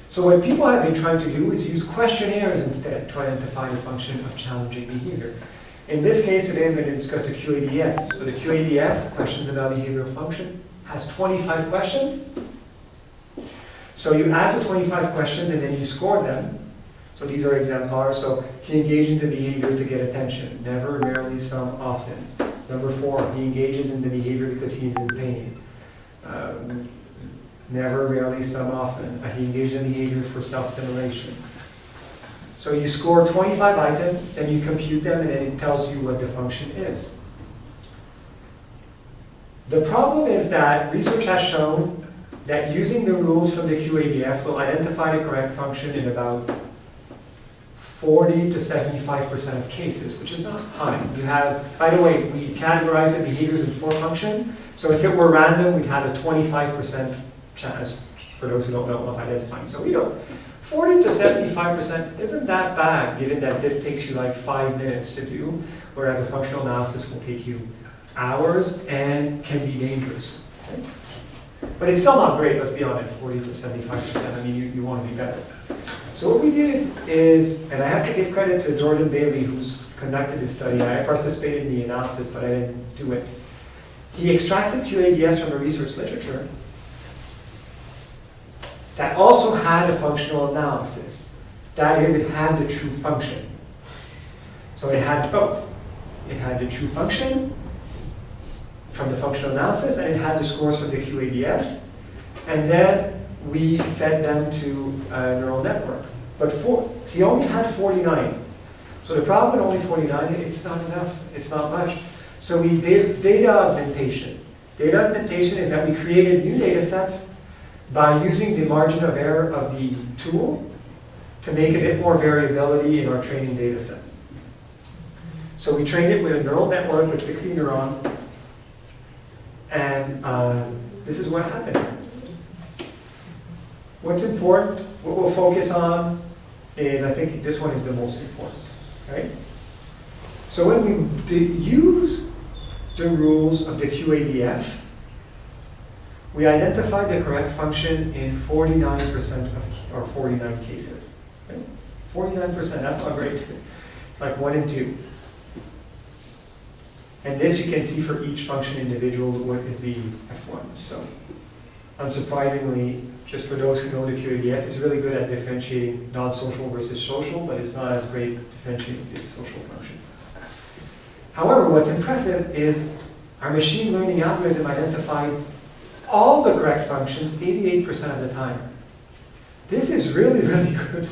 So what people have been trying to do is use questionnaires instead to identify the function of challenging behavior. In this case today I'm going to discuss the QADF. So the QADF, Questions About Behavioral Function, has 25 questions. So you ask the 25 questions and then you score them. So these are exemplars. So he engages in the behavior to get attention. Never, rarely, some, often. Number 4, he engages in the behavior because he is in pain. Never, rarely, some, often. He engages in behavior for self-stimulation. So you score 25 items, then you compute them, and then it tells you what the function is. The problem is that research has shown that using the rules from the QADF will identify the correct function in about 40 to 75% of cases, which is not high. You have, by the way, we categorize the behaviors in 4 functions. So if it were random, we'd have a 25% chance, for those who don't know, of identifying. So 40 to 75% isn't that bad, given that this takes you like 5 minutes to do, whereas a functional analysis will take you hours and can be dangerous. Okay? But it's still not great, let's be honest, 40 to 75%. I mean, you want to be better. So what we did is, and I have to give credit to Jordan Bailey, who's conducted this study. I participated in the analysis, but I didn't do it. He extracted QADS from the research literature that also had a functional analysis. That is, it had the true function. So it had both. It had the true function from the functional analysis, and it had the scores from the QADF. And then we fed them to a neural network. But he only had 49. So the problem with only 49, it's not enough, it's not much. So we did data augmentation. Data augmentation is that we created new data sets by using the margin of error of the tool to make a bit more variability in our training data set. So we trained it with a neural network with 60 neurons, and this is what happened. What's important, what we'll focus on is, I think this one is the most important, right? So when we use the rules of the QADF, we identified the correct function in 49% or 49 cases. Right? 49%, that's not great. It's like 1 in 2. And this you can see for each function individual, what is the F1. So unsurprisingly, just for those who know the QADF, it's really good at differentiating non-social versus social, but it's not as great differentiating this social function. However, what's impressive is our machine learning algorithm identified all the correct functions 88% of the time. This is really, really good.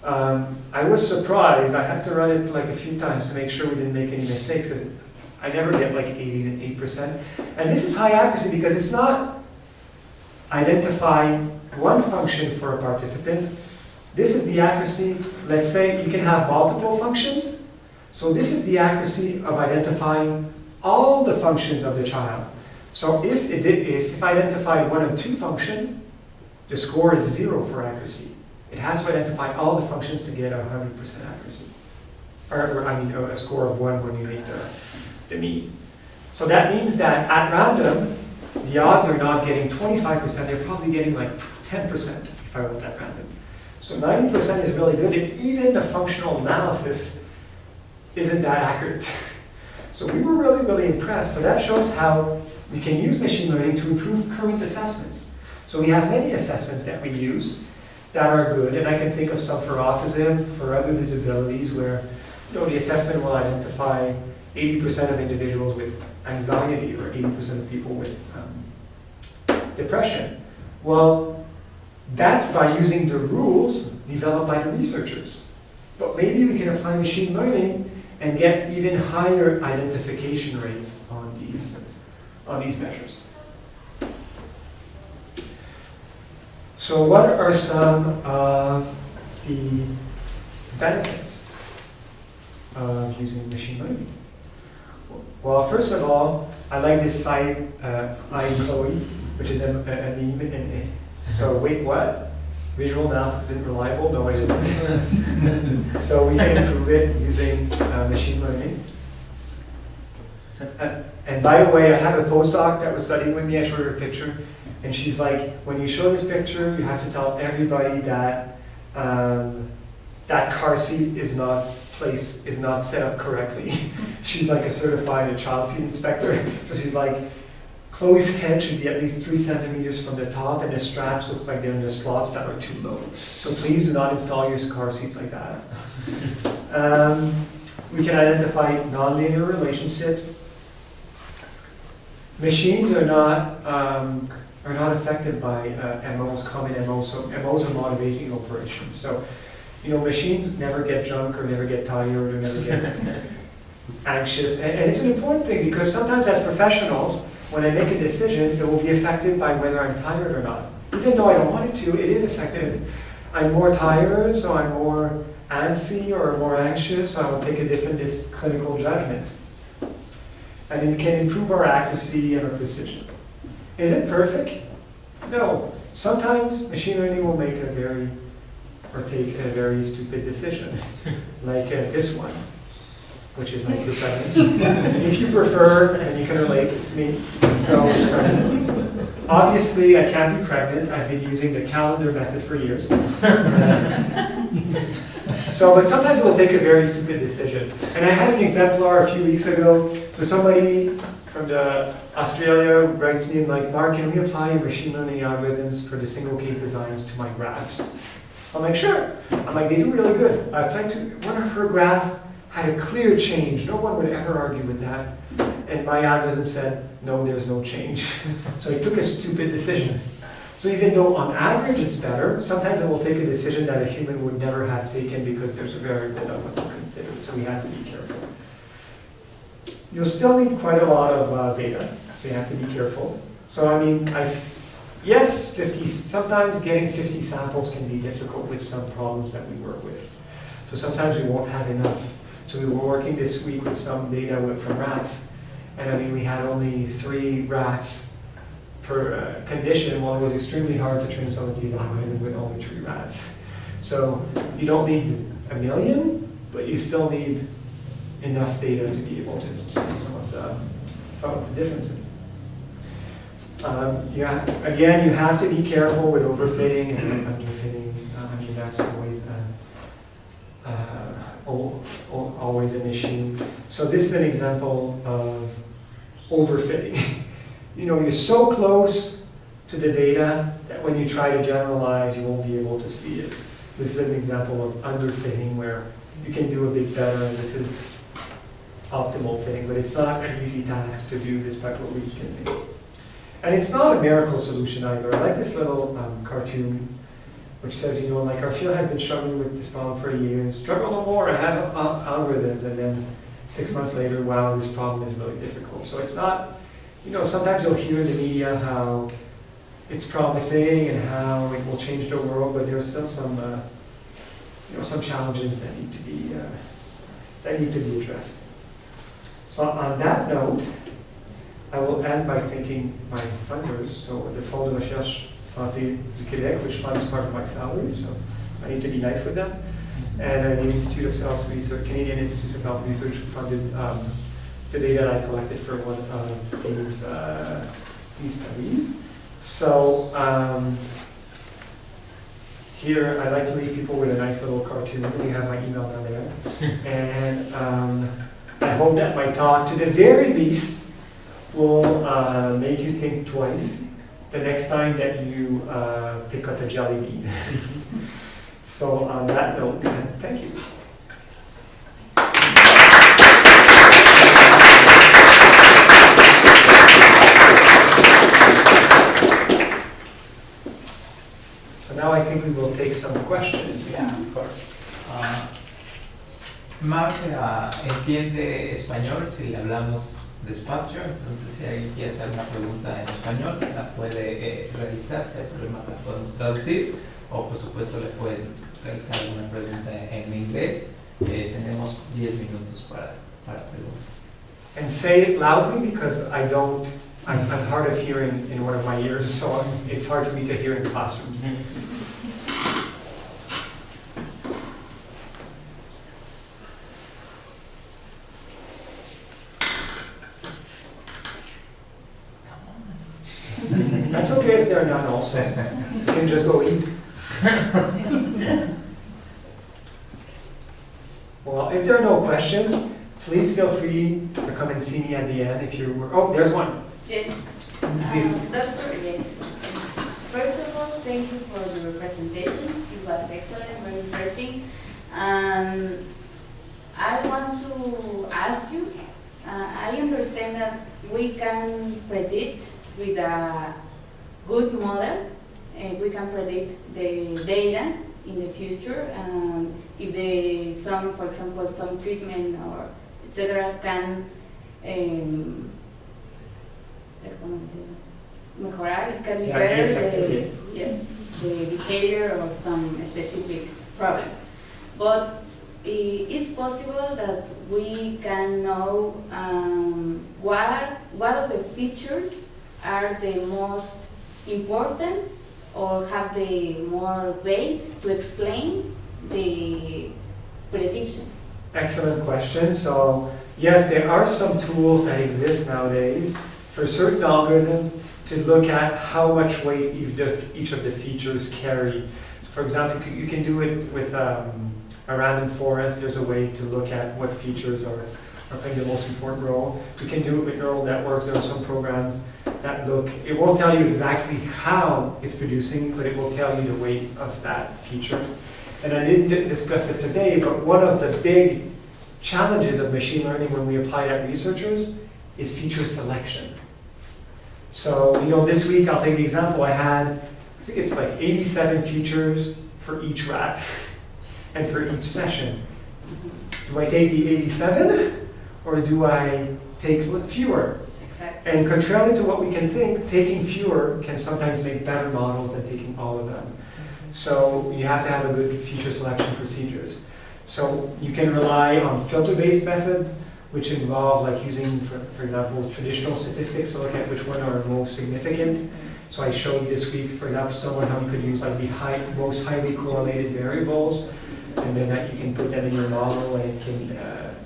I was surprised. I had to run it like a few times to make sure we didn't make any mistakes, because I never get like 88%. And this is high accuracy because it's not identifying one function for a participant. This is the accuracy. Let's say you can have multiple functions. So this is the accuracy of identifying all the functions of the child. So if I identified 1 or 2 function, the score is 0 for accuracy. It has to identify all the functions to get 100% accuracy. Or I mean, a score of 1 when you make the mean. So that means that at random, the odds are not getting 25%, they're probably getting like 10% if I went at random. So 90% is really good, and even the functional analysis isn't that accurate. So we were really, really impressed. So that shows how we can use machine learning to improve current assessments. So we have many assessments that we use that are good, and I can think of some for autism, for other disabilities, where the assessment will identify 80% of individuals with anxiety or 80% of people with depression. Well, that's by using the rules developed by the researchers. But maybe we can apply machine learning and get even higher identification rates on these measures. So what are some of the benefits of using machine learning? Well, first of all, I like this site, I am Chloe, which is a meme. So wait, what? Visual analysis isn't reliable? No, it isn't. So we can improve it using machine learning. And by the way, I have a postdoc that was studying with me. I showed her a picture, and she's like, when you show this picture, you have to tell everybody that that car seat is not set up correctly. She's like a certified child seat inspector. So she's like, Chloe's head should be at least 3 centimeters from the top, and the straps look like they're in the slots that are too low. So please do not install your car seats like that. We can identify nonlinear relationships. Machines are not affected by MOs, common MOs. So MOs are motivating operations. So, machines never get drunk or never get tired or never get anxious. And it's an important thing because sometimes as professionals, when I make a decision, it will be affected by whether I'm tired or not. Even though I don't want it to, it is affected. I'm more tired, so I'm more antsy or more anxious, so I will take a different clinical judgment. And it can improve our accuracy and our precision. Is it perfect? No. Sometimes machine learning will make take a very stupid decision, like this one, which is like you're pregnant. If you prefer, and you can relate, it's me. So obviously I can't be pregnant. I've been using the calendar method for years. But sometimes it will take a very stupid decision. And I had an exemplar a few weeks ago. So somebody from Australia writes me and like, Mark, can we apply machine learning algorithms for the single case designs to my graphs? I'm like, sure. I'm like, they do really good. I applied to one of her graphs, had a clear change. No one would ever argue with that. And my algorithm said, no, there's no change. So I took a stupid decision. So even though on average it's better, sometimes it will take a decision that a human would never have taken because there's a variable that wasn't considered. So we have to be careful. You'll still need quite a lot of data, so you have to be careful. So I mean, yes, sometimes getting 50 samples can be difficult with some problems that we work with. So sometimes we won't have enough. So we were working this week with some data from rats, and I mean, we had only 3 rats per condition. Well, it was extremely hard to train some of these algorithms with only 3 rats. So you don't need 1 million, but you still need enough data to be able to see some of the differences. Again, you have to be careful with overfitting and underfitting. I mean, that's always an issue. So this is an example of overfitting. You're so close to the data that when you try to generalize, you won't be able to see it. This is an example of underfitting where you can do a bit better, and this is optimal fitting, but it's not an easy task to do despite what we can do. And it's not a miracle solution either. I like this little cartoon which says, like our field has been struggling with this problem for years. Struggle no more, I have algorithms, and then 6 months later, wow, this problem is really difficult. So it's not, sometimes you'll hear in the media how it's promising and how it will change the world, but there are still some, some challenges that need to be addressed. So on that note, I will end by thanking my funders, so the Fonds de Recherche Santé du Québec, which funds part of my salary, so I need to be nice with them, and the Institute of Health Research, Canadian Institute of Health Research, who funded the data I collected for one of these studies. So here, I like to leave people with a nice little cartoon. You have my email down there. And I hope that my talk, to the very least, will make you think twice the next time that you pick up a jelly bean. So on that note, thank you. So now I think we will take some questions. Yeah, of course. Mark entiende español si le hablamos despacio, entonces si alguien quiere hacer una pregunta en español, la puede realizar, si hay problemas la podemos traducir, o por supuesto le pueden realizar alguna pregunta en inglés. Tenemos 10 minutos para preguntas. And say it loudly because I'm hard of hearing in one of my ears, so it's hard for me to hear in classrooms. That's okay if they're not also. You can just go eat. Well, if there are no questions, please feel free to come and see me at the end if you were, oh, there's one. Yes. See it. Doctor, yes. First of all, thank you for your presentation. It was excellent, very interesting. I want to ask you, I understand that we can predict with a good model, we can predict the data in the future. If some, for example, some treatment or etc. can mejorar, it can be Yeah, better effectively. yes, the behavior of some specific problem. But it's possible that we can know what of the features are the most important or have the more weight to explain the prediction. Excellent question. So yes, there are some tools that exist nowadays for certain algorithms to look at how much weight each of the features carry. So for example, you can do it with a random forest. There's a way to look at what features are playing the most important role. You can do it with neural networks. There are some programs that look, it won't tell you exactly how it's producing, but it will tell you the weight of that feature. And I didn't discuss it today, but one of the big challenges of machine learning when we apply it at researchers is feature selection. So, this week, I'll take the example, I think it's like 87 features for each rat and for each session. Do I take the 87 or do I take fewer? Exactly. And contrary to what we can think, taking fewer can sometimes make better models than taking all of them. So you have to have a good feature selection procedures. So you can rely on filter-based methods, which involve like using, for example, traditional statistics to look at which one are most significant. So I showed this week, for example, how you could use like the most highly correlated variables, and then that you can put that in your model and it can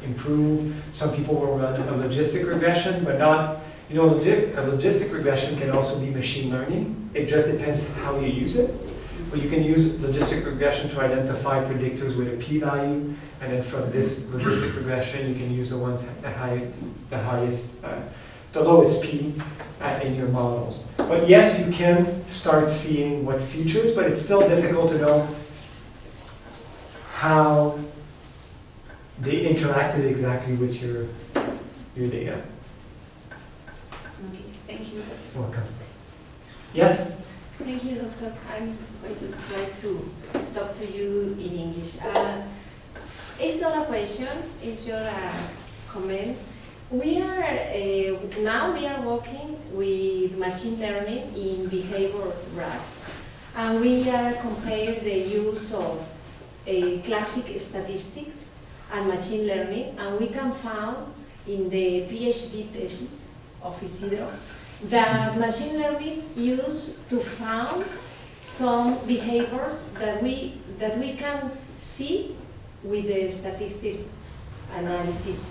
improve. Some people will run a logistic regression, but not, a logistic regression can also be machine learning. It just depends how you use it. But you can use logistic regression to identify predictors with a p-value, and then from this logistic regression, you can use the ones the lowest p in your models. But yes, you can start seeing what features, but it's still difficult to know how they interacted exactly with your data. Okay, thank you. Welcome. Yes? Thank you, Doctor. I'm going to try to talk to you in English. It's not a question, it's your comment. We are now working with machine learning in behavior rats, and we are comparing the use of classic statistics and machine learning, and we can find in the PhD thesis of Isidro that machine learning used to find some behaviors that we can see with the statistic analysis,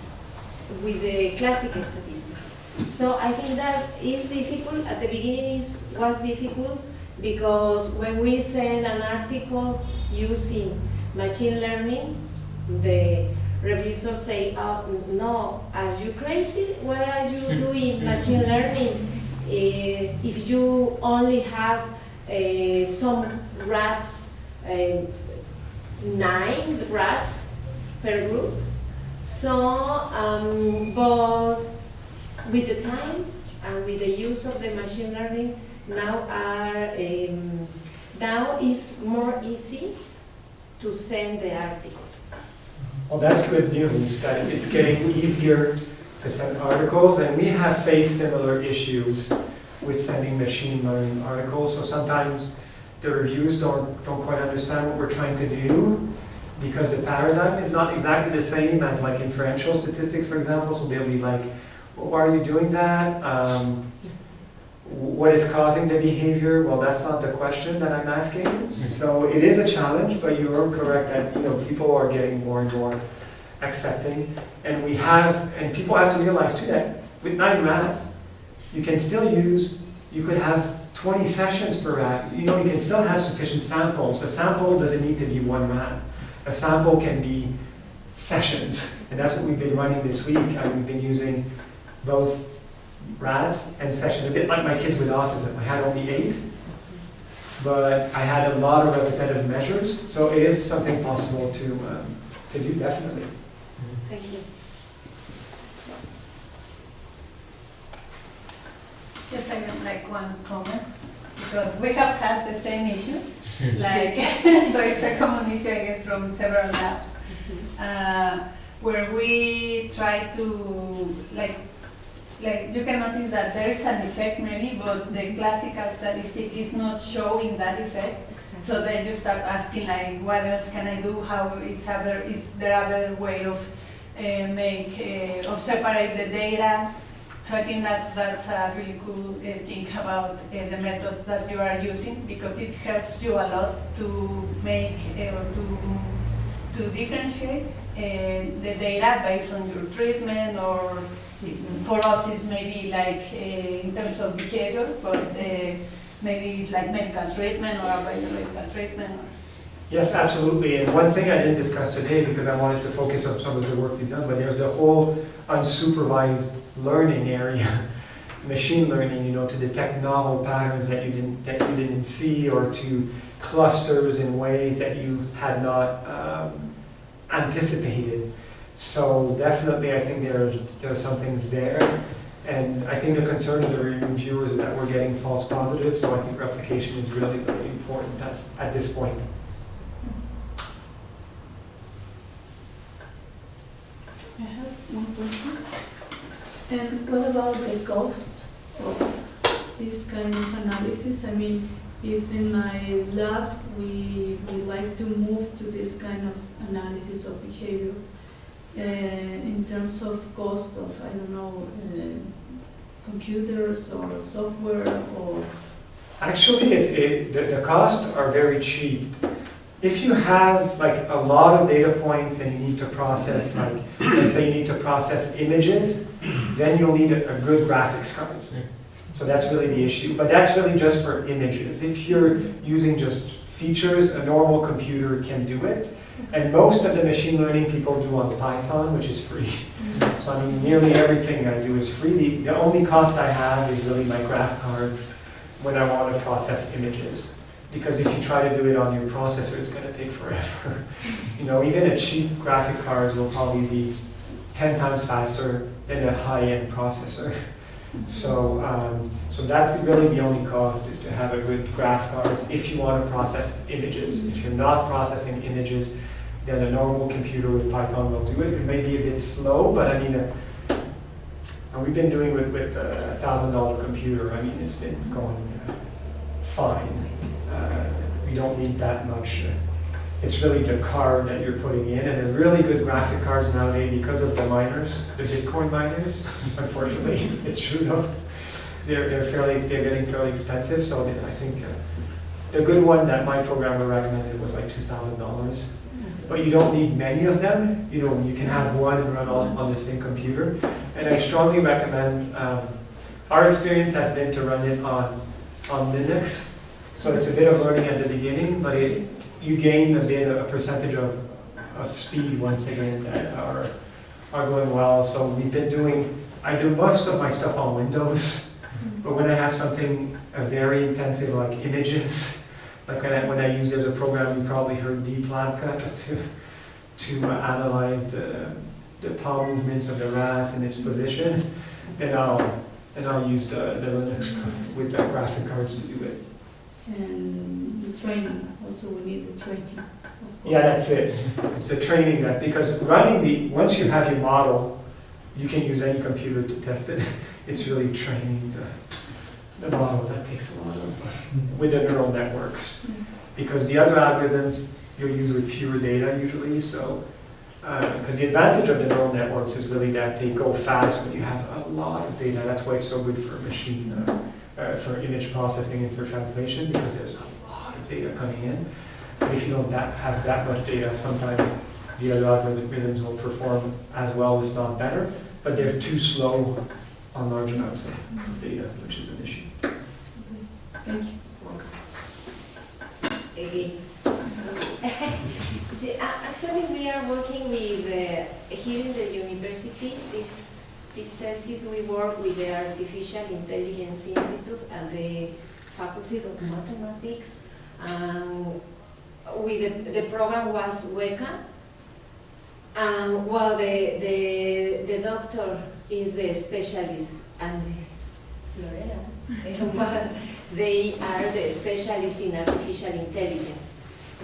with the classic statistics. So I think that is difficult. At the beginning was difficult because when we send an article using machine learning, the reviewers say, "Oh, no, are you crazy? Why are you doing machine learning if you only have some rats, 9 rats per group?" So, but with the time and with the use of the machine learning, now it's more easy to send the articles. Well, that's good news, that it's getting easier to send articles, and we have faced similar issues with sending machine learning articles. So sometimes the reviews don't quite understand what we're trying to do because the paradigm is not exactly the same as like inferential statistics, for example. So they'll be like, well, why are you doing that? What is causing the behavior? Well, that's not the question that I'm asking. So it is a challenge, but you are correct that people are getting more and more accepting, and people have to realize too that with 9 rats, you can still you could have 20 sessions per rat, you can still have sufficient samples. A sample doesn't need to be one rat. A sample can be sessions, and that's what we've been running this week. We've been using both rats and sessions, a bit like my kids with autism. I had only 8, but I had a lot of repetitive measures, so it is something possible to do, definitely. Thank you. Yes, I would like one comment, because we have had the same issue, like, so it's a common issue, I guess, from several labs, where we try to, like you can notice that there is an effect maybe, but the classical statistic is not showing that effect. So then you start asking, like, what else can I do? How is there other way of separate the data? So I think that's a really cool thing about the method that you are using, because it helps you a lot to make or to differentiate the data based on your treatment, or for us it's maybe like in terms of behavior, but maybe like medical treatment or biological treatment. Yes, absolutely. And one thing I didn't discuss today, because I wanted to focus on some of the work we've done, but there's the whole unsupervised learning area, machine learning, to detect novel patterns that you didn't see, or to clusters in ways that you had not anticipated. So definitely, I think there are some things there, and I think the concern of the reviewers is that we're getting false positives. So I think replication is really, really important. That's at this point. I have one question. And what about the cost of this kind of analysis? I mean, if in my lab we would like to move to this kind of analysis of behavior, in terms of cost of, I don't know, computers or software or... Actually, the costs are very cheap. If you have like a lot of data points and you need to process, like, let's say you need to process images, then you'll need a good graphics card. So that's really the issue. But that's really just for images. If you're using just features, a normal computer can do it. And most of the machine learning people do on Python, which is free. So I mean, nearly everything I do is free. The only cost I have is really my graph card when I want to process images. Because if you try to do it on your processor, it's going to take forever. Even a cheap graphic card will probably be 10 times faster than a high-end processor. So, so that's really the only cost, is to have a good graph card if you want to process images. If you're not processing images, then a normal computer with Python will do it. It may be a bit slow, but I mean, we've been doing it with a $1,000 computer. I mean, it's been going fine. We don't need that much. It's really the card that you're putting in, and the really good graphic cards nowadays, because of the miners, the Bitcoin miners, unfortunately, it's true though, they're getting fairly expensive. So I think the good one that my programmer recommended was like $2,000. But you don't need many of them. You can have one and run all on the same computer. And I strongly recommend. Our experience has been to run it on Linux. So it's a bit of learning at the beginning, but you gain a percentage of speed once again that are going well. So I do most of my stuff on Windows, but when I have something very intensive like images, like when I use, there's a program you probably heard, DeepLabCut, to analyze the paw movements of the rat and its position, then I'll use the Linux with the graphic cards to do it. And the training, also we need the training. Yeah, that's it. It's the training that, because once you have your model, you can use any computer to test it. It's really training the model that takes a lot of, with the neural networks. Yes. Because the other algorithms you'll use with fewer data usually, so, because the advantage of the neural networks is really that they go fast when you have a lot of data. That's why it's so good for for image processing and for translation, because there's a lot of data coming in. But if you don't have that much data, sometimes the other algorithms will perform as well, if not better, but they're too slow on large amounts of data, which is an issue. Thank you. Again. See, actually, we are working with, here in the university, this thesis, we work with the Artificial Intelligence Institute and the Faculty of Mathematics. The program was WECA. Well, the doctor is the specialist, and Lorena, well, they are the specialists in artificial intelligence.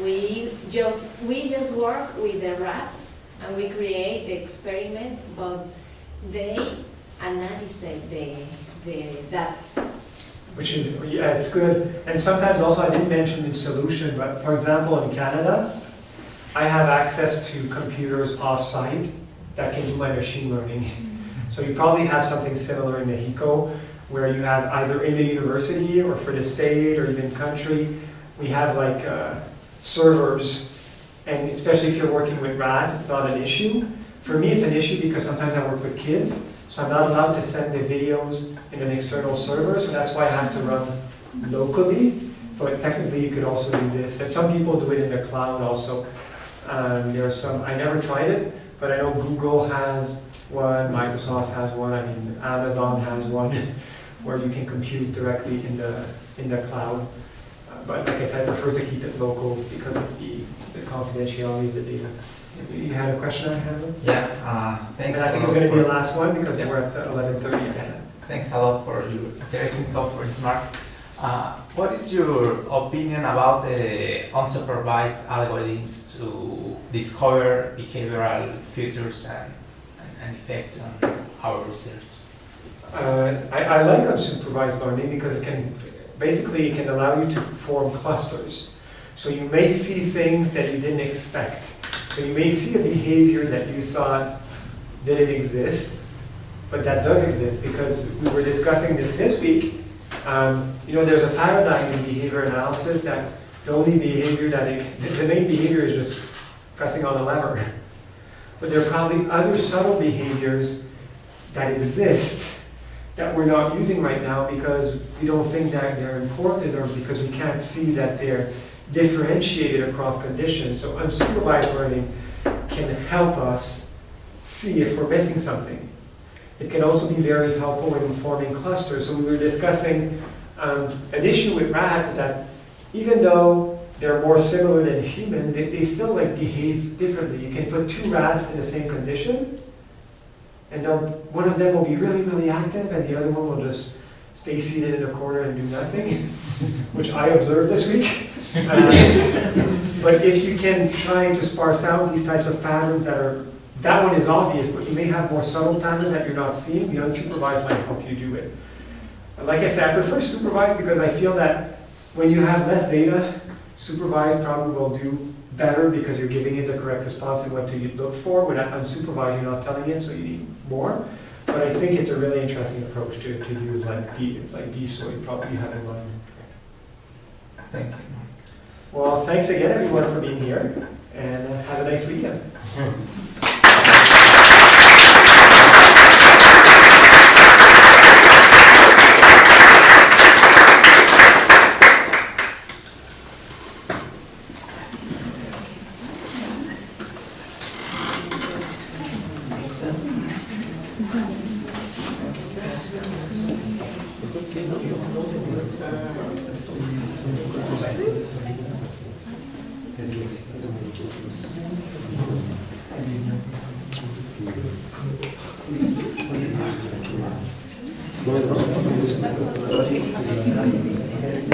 We just work with the rats, and we create the experiment, but they analyze the data. Which is, yeah, it's good. And sometimes also, I didn't mention the solution, but for example, in Canada, I have access to computers off-site that can do my machine learning. So you probably have something similar in Mexico, where you have either in the university or for the state or even country, we have like servers. And especially if you're working with rats, it's not an issue. For me, it's an issue because sometimes I work with kids, so I'm not allowed to send the videos in an external server, so that's why I have to run locally. But technically, you could also do this. And some people do it in the cloud also. There are some, I never tried it, but I know Google has one, Microsoft has one, I mean, Amazon has one, where you can compute directly in the cloud. But like I said, I prefer to keep it local because of the confidentiality of the data. You had a question, Handler? Yeah, thanks. And I think it's going to be the last one because we're at 11:30. Thanks a lot for your interesting conference, Mark. What is your opinion about the unsupervised algorithms to discover behavioral features and effects on our research? I like unsupervised learning because it can allow you to form clusters. So you may see things that you didn't expect. So you may see a behavior that you thought didn't exist, but that does exist because we were discussing this week. There's a paradigm in behavior analysis that the only behavior the main behavior is just pressing on a lever. But there are probably other subtle behaviors that exist that we're not using right now because we don't think that they're important or because we can't see that they're differentiated across conditions. So unsupervised learning can help us see if we're missing something. It can also be very helpful in forming clusters. So we were discussing an issue with rats is that even though they're more similar than human, they still behave differently. You can put two rats in the same condition, and one of them will be really, really active, and the other one will just stay seated in a corner and do nothing, which I observed this week. But if you can try to sparse out these types of patterns that one is obvious, but you may have more subtle patterns that you're not seeing, the unsupervised might help you do it. Like I said, I prefer supervised because I feel that when you have less data, supervised probably will do better because you're giving it the correct response and what to look for. When unsupervised, you're not telling it, so you need more. But I think it's a really interesting approach to use like these, so you probably have in mind. Thank you. Well, thanks again, everyone, for being here, and have a nice weekend.